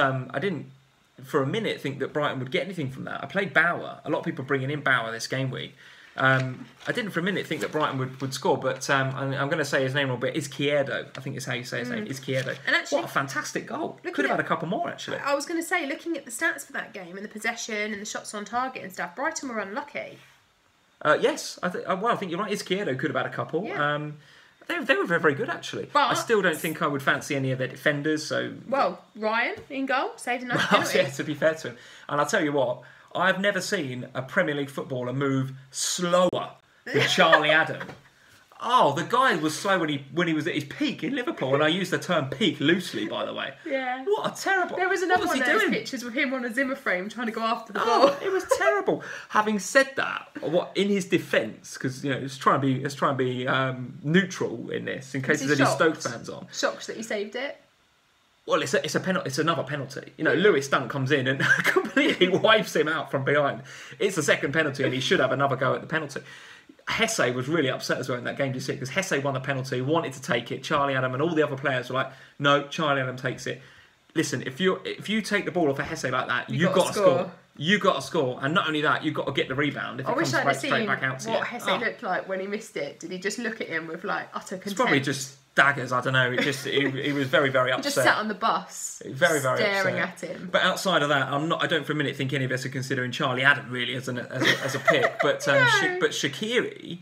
[SPEAKER 1] for a minute think that Brighton would get anything from that. I played Bauer. A lot of people bringing in Bauer this game week. I didn't for a minute think that Brighton would score, but I'm going to say his name a bit. Izquierdo, I think is how you say his name. Izquierdo. And actually, what a fantastic goal! Could have had a couple more, actually.
[SPEAKER 2] I was going to say, looking at the stats for that game and the possession and the shots on target and stuff, Brighton were unlucky.
[SPEAKER 1] Yes, I think you're right. Izquierdo could have had a couple. Yeah. They were very, very good, actually. But I still don't think I would fancy any of their defenders. So
[SPEAKER 2] Ryan in goal saved enough penalties.
[SPEAKER 1] Yeah, to be fair to him, and I'll tell you what. I've never seen a Premier League footballer move slower than Charlie Adam. Oh, the guy was slow when he was at his peak in Liverpool, and I use the term peak loosely, by the way.
[SPEAKER 2] Yeah.
[SPEAKER 1] What a terrible...
[SPEAKER 2] There was another one of those pictures with him on a Zimmer frame trying to go after the ball.
[SPEAKER 1] It was terrible. Having said that, in his defence, because you know, let's try and be neutral in this, in case there's any Stoke fans on.
[SPEAKER 2] Shocked that he saved it.
[SPEAKER 1] Well, it's a penalty. It's another penalty. You know, Lewis Dunk comes in and completely wipes him out from behind. It's the second penalty, and he should have another go at the penalty. Hesse was really upset as well in that game, because Hesse won the penalty, wanted to take it. Charlie Adam and all the other players were like, "No, Charlie Adam takes it." Listen, if you take the ball off a Hesse like that, you've got to score. You got to score, and not only that, you've got to get the rebound. If it comes straight back out to you.
[SPEAKER 2] What Hesse looked like when he missed it. Did he just look at him with like utter contempt?
[SPEAKER 1] It's probably just daggers. I don't know. He was very, very upset.
[SPEAKER 2] He just sat on the bus,
[SPEAKER 1] very, very
[SPEAKER 2] staring
[SPEAKER 1] upset.
[SPEAKER 2] at him.
[SPEAKER 1] But outside of that, I don't for a minute think any of us are considering Charlie Adam really as a pick. But but Shaqiri.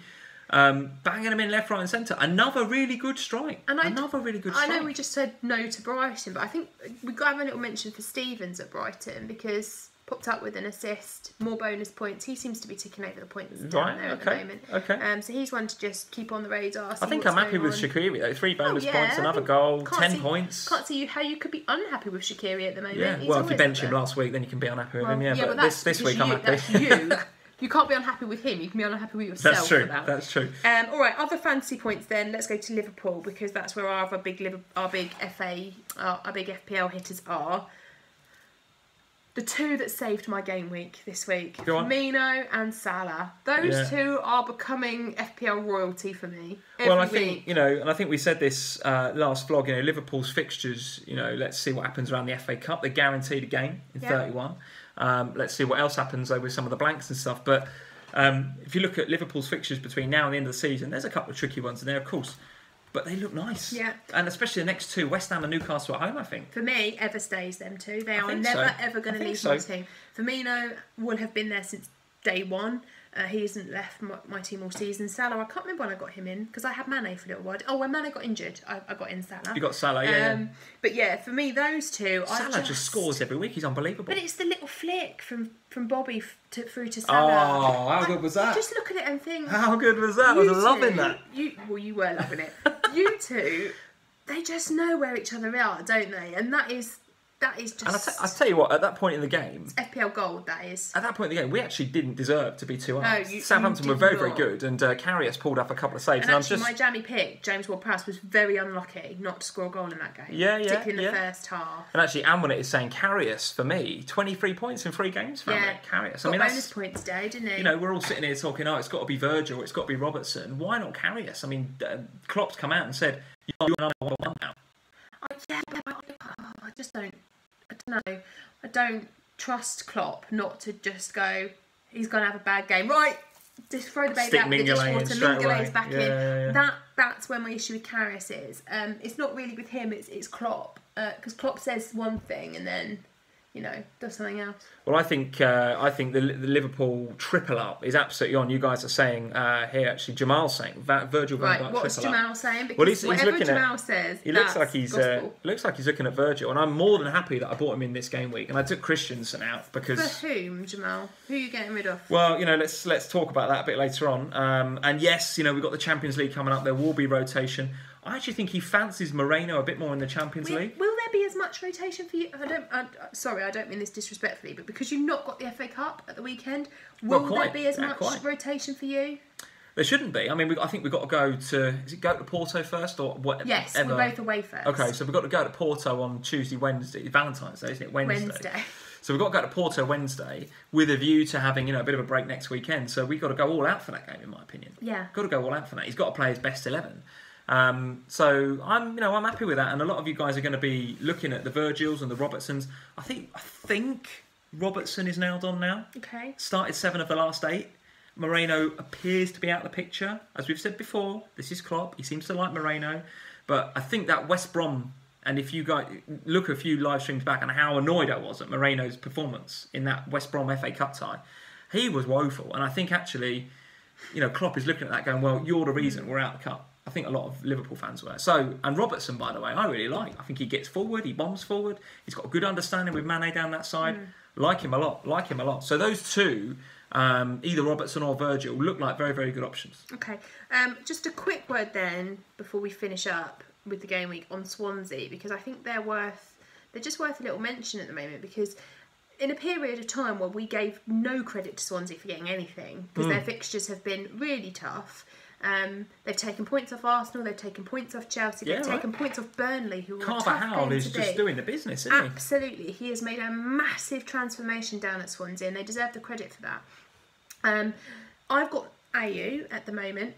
[SPEAKER 1] Banging him in left, right, and centre. Another really good strike. I know
[SPEAKER 2] we just said no to Brighton, but I think we've got to have a little mention for Stevens at Brighton, because popped up with an assist, more bonus points. He seems to be ticking over the points down there at the moment.
[SPEAKER 1] Okay.
[SPEAKER 2] So he's one to just keep on the radar.
[SPEAKER 1] I think I'm happy with Shaqiri though. 3 bonus points, another goal, 10 points.
[SPEAKER 2] Can't see how you could be unhappy with Shaqiri at the moment.
[SPEAKER 1] Yeah. Well, if you bench him last week, then you can be unhappy with him. Yeah, but this week I'm happy.
[SPEAKER 2] That's you. You can't be unhappy with him. You can be unhappy with yourself.
[SPEAKER 1] That's true.
[SPEAKER 2] For that.
[SPEAKER 1] That's true.
[SPEAKER 2] All right, other fantasy points then. Let's go to Liverpool, because that's where our big FPL hitters are. The 2 that saved my game week this week, Firmino and Salah. Those 2 are becoming FPL royalty for me. I
[SPEAKER 1] think and I think we said this last vlog. You know, Liverpool's fixtures. You know, let's see what happens around the FA Cup. They're guaranteed a game in 31. Let's see what else happens with some of the blanks and stuff. But if you look at Liverpool's fixtures between now and the end of the season, there's a couple of tricky ones in there, of course. But they look nice.
[SPEAKER 2] Yeah.
[SPEAKER 1] And especially the next 2, West Ham and Newcastle at home, I think.
[SPEAKER 2] For me, ever stays them 2. They are never, ever going to leave my team. Firmino will have been there since day 1. He hasn't left my team all season. Salah, I can't remember when I got him in, because I had Mane for a little while. Oh, when Mane got injured, I got in Salah.
[SPEAKER 1] You got Salah, yeah.
[SPEAKER 2] But yeah, for me, those 2...
[SPEAKER 1] Salah just scores every week. He's unbelievable.
[SPEAKER 2] But it's the little flick from Bobby through to Salah.
[SPEAKER 1] Oh, how good was that?
[SPEAKER 2] Just look at it and think...
[SPEAKER 1] How good was that? I was loving that.
[SPEAKER 2] You were loving it. You 2, they just know where each other are, don't they? And that is That is just...
[SPEAKER 1] And I'll tell you what, at that point in the game...
[SPEAKER 2] It's FPL gold, that is.
[SPEAKER 1] At that point in the game, we actually didn't deserve to be 2-0.
[SPEAKER 2] No,
[SPEAKER 1] Southampton were very, very good, and Karius pulled up a couple of saves.
[SPEAKER 2] And actually, my jammy pick, James Ward-Prowse, was very unlucky not to score a goal in that game.
[SPEAKER 1] Yeah.
[SPEAKER 2] Particularly in the first half.
[SPEAKER 1] And actually, Amwinit is saying Karius, for me, 23 points in 3 games for Karius.
[SPEAKER 2] Got bonus points today, didn't he?
[SPEAKER 1] You know, we're all sitting here talking, it's got to be Virgil, it's got to be Robertson. Why not Karius? I mean, Klopp's come out and said, you're number one now.
[SPEAKER 2] I just don't... I don't know. I don't trust Klopp not to just go, he's going to have a bad game. Right, just throw the baby out with the dishwater. Mingale's back in. Yeah. That's where my issue with Karius is. It's not really with him, it's Klopp. Because Klopp says one thing and then, does something else.
[SPEAKER 1] Well, I think the Liverpool triple up is absolutely on. You guys are saying here, actually, Jamal's saying that Virgil van Dijk triple up.
[SPEAKER 2] What's Jamal saying? Because he's whatever Jamal says,
[SPEAKER 1] he looks like he's looking at Virgil, and I'm more than happy that I bought him in this game week, and I took Christensen out because.
[SPEAKER 2] For whom, Jamal? Who are you getting rid of?
[SPEAKER 1] Well, let's talk about that a bit later on. And yes, we've got the Champions League coming up. There will be rotation. I actually think he fancies Moreno a bit more in the Champions League.
[SPEAKER 2] Will there be as much rotation for you? Sorry, I don't mean this disrespectfully, but because you've not got the FA Cup at the weekend, will there be as much rotation for you?
[SPEAKER 1] There shouldn't be. I mean, I think we've got to go to... Is it go to Porto first or whatever?
[SPEAKER 2] Yes, we're both away first.
[SPEAKER 1] Okay, so we've got to go to Porto on Tuesday, Wednesday. Valentine's Day, isn't it? Wednesday. So we've got to go to Porto Wednesday with a view to having, a bit of a break next weekend. So we've got to go all out for that game, in my opinion.
[SPEAKER 2] Yeah.
[SPEAKER 1] Got to go all out for that. He's got to play his best 11. So I'm happy with that, and a lot of you guys are going to be looking at the Virgils and the Robertsons. I think Robertson is nailed on now.
[SPEAKER 2] Okay.
[SPEAKER 1] Started 7 of the last 8. Moreno appears to be out of the picture, as we've said before. This is Klopp. He seems to like Moreno, but I think that West Brom. And if you guys look a few live streams back and how annoyed I was at Moreno's performance in that West Brom FA Cup tie, he was woeful. And I think actually, Klopp is looking at that going, well, you're the reason we're out of the cup. I think a lot of Liverpool fans were. And Robertson, by the way, I really like. I think he gets forward, he bombs forward. He's got a good understanding with Mane down that side. Like him a lot. So those two, either Robertson or Virgil, look like very, very good options.
[SPEAKER 2] Okay. Just a quick word then, before we finish up with the game week, on Swansea, because I think they're just worth a little mention at the moment, because in a period of time where we gave no credit to Swansea for getting anything, because their fixtures have been really tough. They've taken points off Arsenal, they've taken points off Chelsea, they've taken points off Burnley, who were a tough game
[SPEAKER 1] is
[SPEAKER 2] to
[SPEAKER 1] just
[SPEAKER 2] beat.
[SPEAKER 1] doing the business, isn't he?
[SPEAKER 2] Absolutely. He has made a massive transformation down at Swansea, and they deserve the credit for that. I've got Ayew at the moment.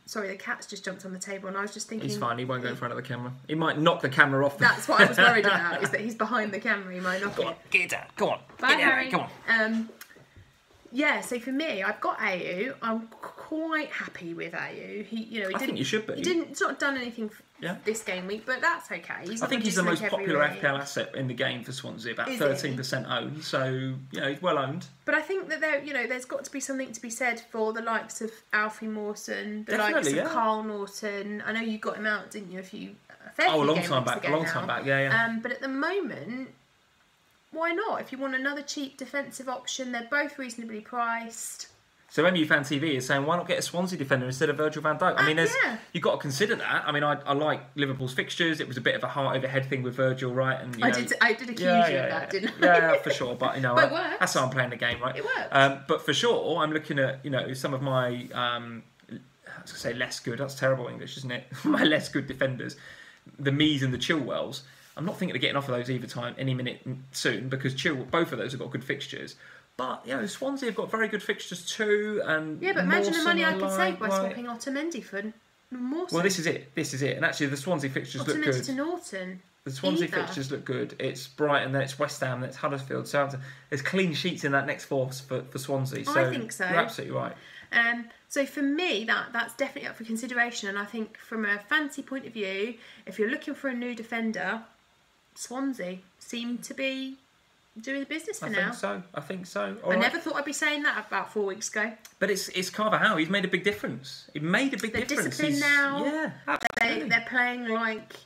[SPEAKER 2] Sorry, the cat's just jumped on the table, and I was just thinking...
[SPEAKER 1] He's fine, he won't go in front of the camera. He might knock the camera off.
[SPEAKER 2] That's what I was worried about, is that he's behind the camera, he might knock it.
[SPEAKER 1] Go on, get it down, go on.
[SPEAKER 2] Bye,
[SPEAKER 1] get
[SPEAKER 2] Harry.
[SPEAKER 1] Come on.
[SPEAKER 2] Yeah, so for me, I've got Ayew. I'm quite happy with Ayew.
[SPEAKER 1] I think you should be.
[SPEAKER 2] He's not done anything this game week, but that's okay.
[SPEAKER 1] I think he's the most popular FPL asset in the game for Swansea, about 13% owned. So he's well owned.
[SPEAKER 2] But I think that there's got to be something to be said for the likes of Alfie Mawson, the likes of Carl Norton. I know you got him out, didn't you? A long time back. Yeah. But at the moment, why not? If you want another cheap defensive option, they're both reasonably priced.
[SPEAKER 1] So MU Fan TV is saying, why not get a Swansea defender instead of Virgil van Dijk? I mean, you've got to consider that. I mean, I like Liverpool's fixtures. It was a bit of a heart over head thing with Virgil, right? And
[SPEAKER 2] I did accuse you of that, didn't I?
[SPEAKER 1] Yeah, for sure. But
[SPEAKER 2] that's
[SPEAKER 1] how I'm playing the game, right?
[SPEAKER 2] It works.
[SPEAKER 1] But for sure, I'm looking at some of my I was going to say less good. That's terrible English, isn't it? My less good defenders, the Mees and the Chilwells. I'm not thinking of getting off of those any minute soon, because both of those have got good fixtures. But Swansea have got very good fixtures too, and
[SPEAKER 2] but imagine the money I could save by swapping Otamendi for Mawson.
[SPEAKER 1] Well, this is it. And actually, the Swansea fixtures look good.
[SPEAKER 2] Otamendi to Norton.
[SPEAKER 1] The Swansea fixtures look good. It's Brighton, then it's West Ham, then it's Huddersfield. So there's clean sheets in that next four for Swansea. So
[SPEAKER 2] I think so.
[SPEAKER 1] You're absolutely right.
[SPEAKER 2] So for me, that's definitely up for consideration. And I think from a fancy point of view, if you're looking for a new defender, Swansea seem to be doing the business for now.
[SPEAKER 1] I think so.
[SPEAKER 2] I never thought I'd be saying that about 4 weeks ago.
[SPEAKER 1] But it's Carvajal. He's made a big difference. They're
[SPEAKER 2] disciplined now.
[SPEAKER 1] Yeah, absolutely.
[SPEAKER 2] They're playing like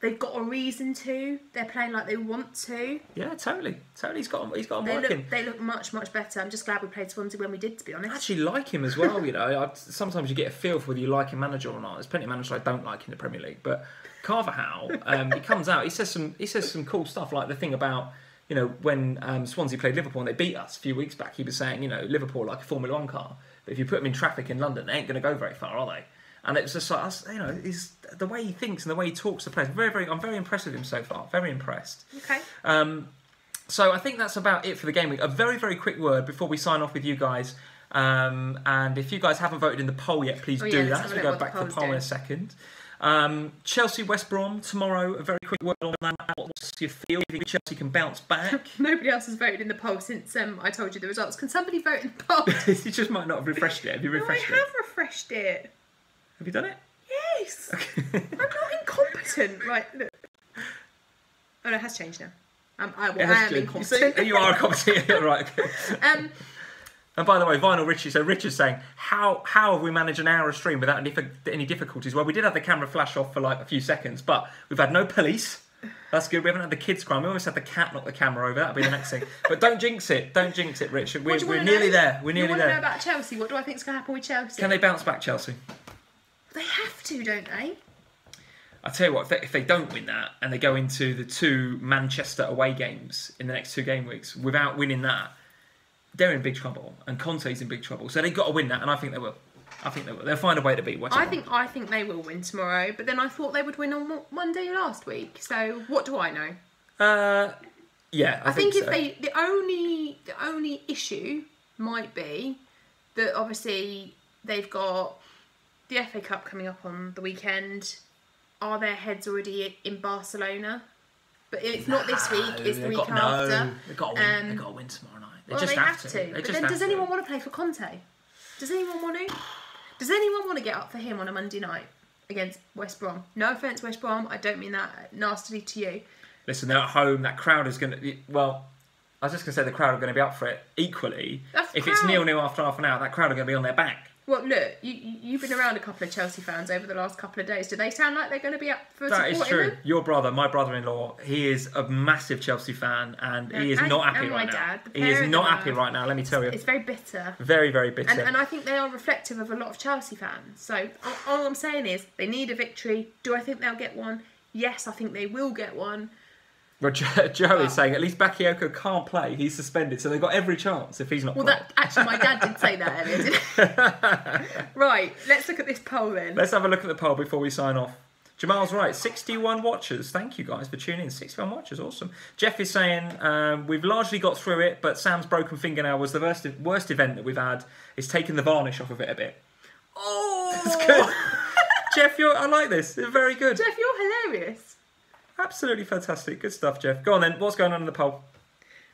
[SPEAKER 2] They've got a reason to. They're playing like they want to.
[SPEAKER 1] Yeah, totally. He's got them working.
[SPEAKER 2] They look much, much better. I'm just glad we played Swansea when we did, to be honest.
[SPEAKER 1] I actually like him as well, you know. Sometimes you get a feel for whether you like a manager or not. There's plenty of managers I don't like in the Premier League. But Carvajal, he comes out, he says some cool stuff, like the thing about, you know, when Swansea played Liverpool and they beat us a few weeks back, he was saying, you know, Liverpool are like a Formula 1 car. But if you put them in traffic in London, they ain't going to go very far, are they? And it's just like, you know, the way he thinks and the way he talks to players. I'm very impressed with him so far. Very impressed.
[SPEAKER 2] Okay.
[SPEAKER 1] So I think that's about it for the game week. A very, very quick word before we sign off with you guys. And if you guys haven't voted in the poll yet, please do that. So we'll go back to the poll in a second. Chelsea West Brom tomorrow. A very quick word on that. What's your feel? Do you think Chelsea can bounce back?
[SPEAKER 2] Nobody else has voted in the poll since I told you the results. Can somebody vote in the poll?
[SPEAKER 1] You just might not have refreshed it. Have you refreshed it?
[SPEAKER 2] I have refreshed it.
[SPEAKER 1] Have you done it?
[SPEAKER 2] Yes. Okay. I'm not incompetent. Right, look. Oh no, it has changed now. I am incompetent.
[SPEAKER 1] You are incompetent. Right. Okay. And by the way, Vinyl Richie, so Richard's saying, how have we managed an hour of stream without any difficulties? Well, we did have the camera flash off for like a few seconds, but we've had no police. That's good. We haven't had the kids crying. We almost had the cat knock the camera over. That'll be the next thing. But don't jinx it. Don't jinx it, Richard. We're nearly there. We're nearly there.
[SPEAKER 2] You want to know about Chelsea? What do I think is going to happen with Chelsea?
[SPEAKER 1] Can they bounce back, Chelsea?
[SPEAKER 2] They have to, don't they?
[SPEAKER 1] I tell you what, if they don't win that and they go into the 2 Manchester away games in the next 2 game weeks without winning that, they're in big trouble, and Conte's in big trouble. So they've got to win that, and I think they will. They'll find a way to beat West Ham.
[SPEAKER 2] I think they will win tomorrow, but then I thought they would win on Monday last week. So what do I know?
[SPEAKER 1] Yeah,
[SPEAKER 2] I think
[SPEAKER 1] so.
[SPEAKER 2] The only issue might be that obviously they've got the FA Cup coming up on the weekend. Are their heads already in Barcelona? But it's not this week, it's the week after.
[SPEAKER 1] They've got to win tomorrow night. They
[SPEAKER 2] just
[SPEAKER 1] have
[SPEAKER 2] to. But then does anyone want to play for Conte? Does anyone want to? Does anyone want to get up for him on a Monday night against West Brom? No offence, West Brom. I don't mean that nastily to you.
[SPEAKER 1] Listen, they're at home. That crowd is going to... Well, I was just going to say the crowd are going to be up for it. Equally, if it's 0-0 after half an hour, that crowd are going to be on their back. Well,
[SPEAKER 2] look, you've been around a couple of Chelsea fans over the last couple of days. Do they sound like they're going to be up for supporting them? That is true.
[SPEAKER 1] Your brother, my brother-in-law, he is a massive Chelsea fan, and he is not happy right now. He is not happy right now, let me tell you.
[SPEAKER 2] It's very bitter.
[SPEAKER 1] Very, very bitter.
[SPEAKER 2] And I think they are reflective of a lot of Chelsea fans. So all I'm saying is they need a victory. Do I think they'll get one? Yes, I think they will get one.
[SPEAKER 1] Well, Joe is saying at least Bakayoko can't play. He's suspended, so they've got every chance if he's not playing.
[SPEAKER 2] Actually, my dad did say that earlier, didn't he? Right, let's look at this poll then.
[SPEAKER 1] Let's have a look at the poll before we sign off. Jamal's right, 61 watchers. Thank you guys for tuning in. 61 watchers, awesome. Jeff is saying we've largely got through it, but Sam's broken fingernail was the worst event that we've had. It's taken the varnish off of it a bit.
[SPEAKER 2] Oh,
[SPEAKER 1] that's good. Jeff, I like this. It's very good.
[SPEAKER 2] Jeff, you're hilarious.
[SPEAKER 1] Absolutely fantastic. Good stuff, Jeff. Go on then. What's going on in the poll?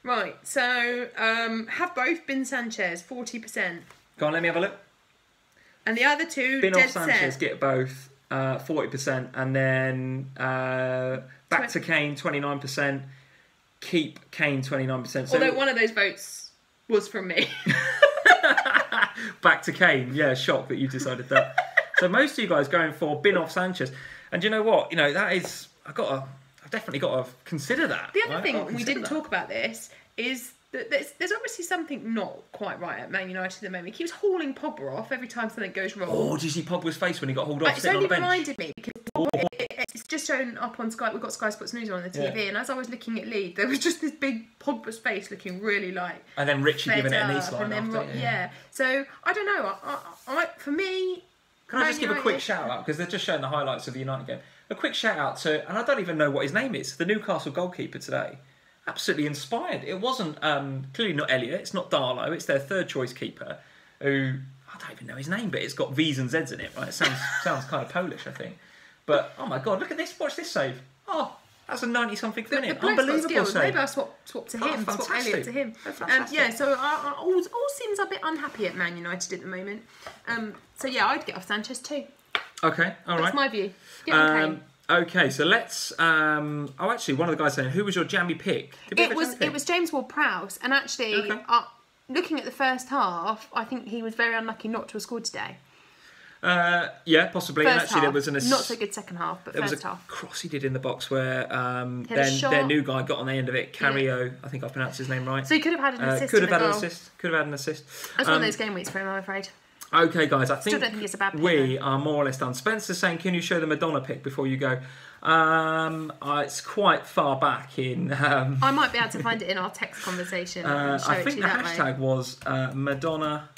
[SPEAKER 2] Right, so have both been Sanchez, 40%.
[SPEAKER 1] Go on, let me have a look.
[SPEAKER 2] And the other two,
[SPEAKER 1] Bin
[SPEAKER 2] dead
[SPEAKER 1] off Sanchez,
[SPEAKER 2] set.
[SPEAKER 1] get both, 40%. And then back to Kane, 29%. Keep Kane, 29%. So,
[SPEAKER 2] although one of those votes was from me.
[SPEAKER 1] Back to Kane. Yeah, shocked that you decided that. So most of you guys going for bin off Sanchez. And you know what? You know, that is... I've definitely got to consider that.
[SPEAKER 2] The other thing we didn't talk about this is that there's obviously something not quite right at Man United at the moment. He was hauling Pogba off every time something goes wrong.
[SPEAKER 1] Oh, did you see Pogba's face when he got hauled off sitting on the bench?
[SPEAKER 2] It only reminded me because it's just shown up on Sky. We've got Sky Sports News on the TV, and as I was looking at Leeds, there was just this big Pogba's face looking really like.
[SPEAKER 1] And then Richie giving it a knee slide after.
[SPEAKER 2] Yeah. So I don't know. For me,
[SPEAKER 1] can I just give a quick shout out because they're just showing the highlights of the United game. A quick shout out to, and I don't even know what his name is, the Newcastle goalkeeper today. Absolutely inspired. It wasn't, clearly not Elliot, it's not Darlow, it's their third choice keeper, who, I don't even know his name, but it's got V's and Z's in it, right? It sounds kind of Polish, I think. But, oh my God, look at this, watch this save. Oh, that's a 90-something minute. Unbelievable save.
[SPEAKER 2] Maybe I'll swap to him, swap Elliot to him. Yeah, so I all seems a bit unhappy at Man United at the moment. So yeah, I'd get off Sanchez too.
[SPEAKER 1] Okay, all right.
[SPEAKER 2] That's my view.
[SPEAKER 1] Okay, so let's... actually, one of the guys saying, who was your jammy pick?
[SPEAKER 2] It was James Ward-Prowse, and actually, looking at the first half, I think he was very unlucky not to have scored today.
[SPEAKER 1] Yeah, possibly.
[SPEAKER 2] First
[SPEAKER 1] And actually,
[SPEAKER 2] half.
[SPEAKER 1] there was
[SPEAKER 2] Not so good second half, but
[SPEAKER 1] there was
[SPEAKER 2] first
[SPEAKER 1] a
[SPEAKER 2] half.
[SPEAKER 1] cross he did in the box where their new guy got on the end of it. Cario, I think I've pronounced his name right.
[SPEAKER 2] So he could have had an assist.
[SPEAKER 1] Could have had an assist. Could have had an assist.
[SPEAKER 2] That's one of those game weeks for him, I'm afraid.
[SPEAKER 1] Okay, guys, I
[SPEAKER 2] Still don't think it's a bad pick,
[SPEAKER 1] we are more or less done. Spencer's saying, can you show the Madonna pick before you go? It's quite far back in...
[SPEAKER 2] I might be able to find it in our text conversation. And show
[SPEAKER 1] I think
[SPEAKER 2] it to
[SPEAKER 1] the
[SPEAKER 2] you that
[SPEAKER 1] hashtag
[SPEAKER 2] way.
[SPEAKER 1] was Madonna,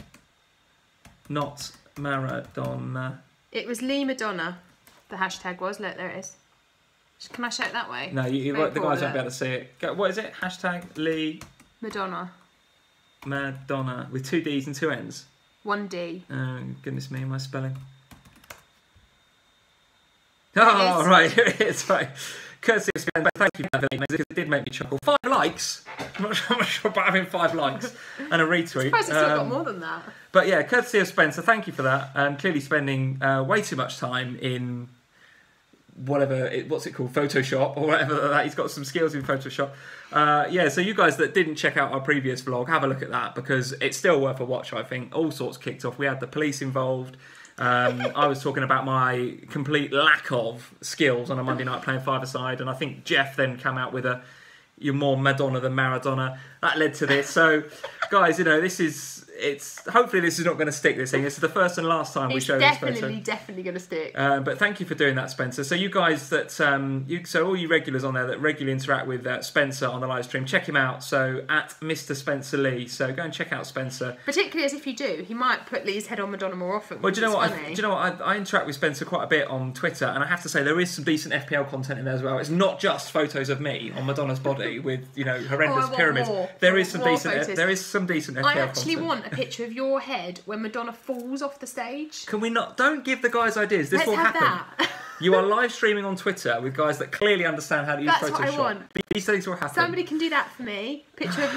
[SPEAKER 1] not Maradona.
[SPEAKER 2] It was Lee Madonna, the hashtag was. Look, there it is. Can I show it that way?
[SPEAKER 1] No, the guys won't be able to see it. What is it? Hashtag Lee...
[SPEAKER 2] Madonna.
[SPEAKER 1] With 2 Ds and 2 N's.
[SPEAKER 2] 1D.
[SPEAKER 1] Oh, goodness me, my spelling. Oh, right, here it is, right. Courtesy of Spain, thank you for that, because it did make me chuckle. 5 likes. I'm not sure about having 5 likes and a retweet.
[SPEAKER 2] I'm surprised it's still got more than that.
[SPEAKER 1] But yeah, courtesy of Spencer, thank you for that. Clearly spending way too much time in what's it called, Photoshop or whatever that. He's got some skills in Photoshop. Yeah, so you guys that didn't check out our previous vlog, have a look at that because it's still worth a watch, I think. All sorts kicked off. We had the police involved. I was talking about my complete lack of skills on a Monday night playing five-a-side, and I think Jeff then came out with you're more Madonna than Maradona. That led to this. So, guys, hopefully this is not going to stick, this thing. This is the first and last time we show this photo.
[SPEAKER 2] It's definitely going to stick.
[SPEAKER 1] But thank you for doing that, Spencer. So you guys that, so all you regulars on there that regularly interact with Spencer on the live stream, check him out. So at Mr. Spencer Lee. So go and check out Spencer.
[SPEAKER 2] Particularly as if you do, he might put Lee's head on Madonna more often.
[SPEAKER 1] Well, do you know what? I interact with Spencer quite a bit on Twitter, and I have to say there is some decent FPL content in there as well. It's not just photos of me on Madonna's body with horrendous pyramids. There is some decent FPL content.
[SPEAKER 2] I actually want a picture of your head when Madonna falls off the stage.
[SPEAKER 1] Can we not? Don't give the guys ideas. This will happen.
[SPEAKER 2] That.
[SPEAKER 1] You are live streaming on Twitter with guys that clearly understand how to use Photoshop.
[SPEAKER 2] That's what I want.
[SPEAKER 1] These things will happen.
[SPEAKER 2] Somebody can do that for me. Picture of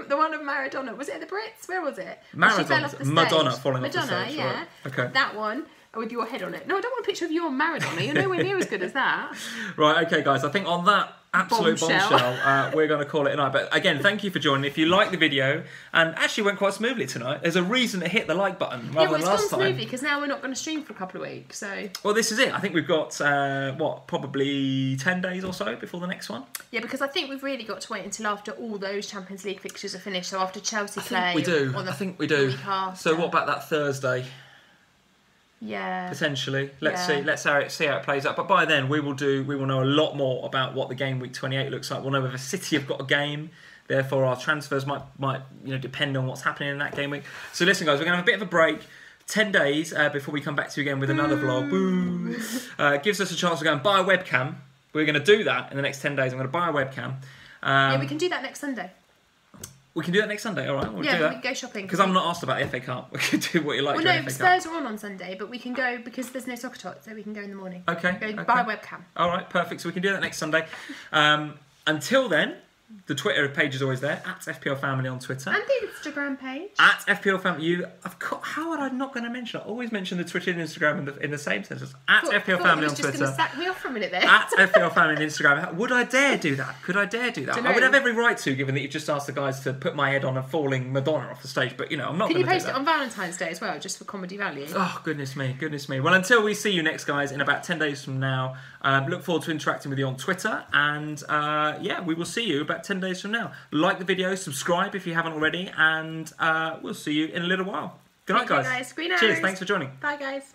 [SPEAKER 2] the one of Maradona. Was it at the Brits? Where was it?
[SPEAKER 1] Madonna falling off the stage.
[SPEAKER 2] Madonna, yeah.
[SPEAKER 1] Right. Okay.
[SPEAKER 2] That one. With your head on it. No, I don't want a picture of you on Maradona. You're nowhere near as good as that.
[SPEAKER 1] Right, okay, guys. I think on that absolute bombshell we're going to call it a night. But again, thank you for joining. If you liked the video, and actually went quite smoothly tonight, there's a reason to hit the like button rather than last time.
[SPEAKER 2] It's gone smoothly because now we're not going to stream for a couple of weeks. So.
[SPEAKER 1] Well, this is it. I think we've got, probably 10 days or so before the next one?
[SPEAKER 2] Yeah, because I think we've really got to wait until after all those Champions League fixtures are finished. So after Chelsea play.
[SPEAKER 1] We do. I think we do. So what about that Thursday?
[SPEAKER 2] Yeah.
[SPEAKER 1] Potentially. Let's see. Let's see how it plays out. But by then we will know a lot more about what the game week 28 looks like. We'll know whether City have got a game. Therefore our transfers might depend on what's happening in that game week. So listen guys, we're gonna have a bit of a break. 10 days before we come back to you again with another vlog. Boo. Gives us a chance to go and buy a webcam. We're gonna do that in the next 10 days. I'm gonna buy a webcam.
[SPEAKER 2] Yeah, we can do that next Sunday.
[SPEAKER 1] We can do that next Sunday, all right? We'll do that.
[SPEAKER 2] We can go shopping.
[SPEAKER 1] Because I'm not asked about the FA Cup. We can do what you like.
[SPEAKER 2] Well, no, Spurs are on Sunday, but we can go because there's no soccer tot, so we can go in the morning.
[SPEAKER 1] Okay.
[SPEAKER 2] Buy a webcam.
[SPEAKER 1] All right, perfect. So we can do that next Sunday. Until then, the Twitter page is always there, at FPL Family on Twitter.
[SPEAKER 2] And the Instagram page.
[SPEAKER 1] At FPL Family. How are I not going to mention it? I always mention the Twitter and Instagram in the same sentence. At FPL Family on Twitter.
[SPEAKER 2] Just going to sack me off for a minute there.
[SPEAKER 1] At FPL Family on Instagram. Would I dare do that? Could I dare do that? I would have every right to, given that you've just asked the guys to put my head on a falling Madonna off the stage. But, I'm not going to do that.
[SPEAKER 2] Can you post it on Valentine's Day as well, just for comedy value?
[SPEAKER 1] Oh, goodness me. Well, until we see you next, guys, in about 10 days from now, look forward to interacting with you on Twitter. And, we will see you about 10 days from now. Like the video, subscribe if you haven't already, and we'll see you in a little while. Good night, guys.
[SPEAKER 2] Cheers,
[SPEAKER 1] thanks for joining.
[SPEAKER 2] Bye, guys.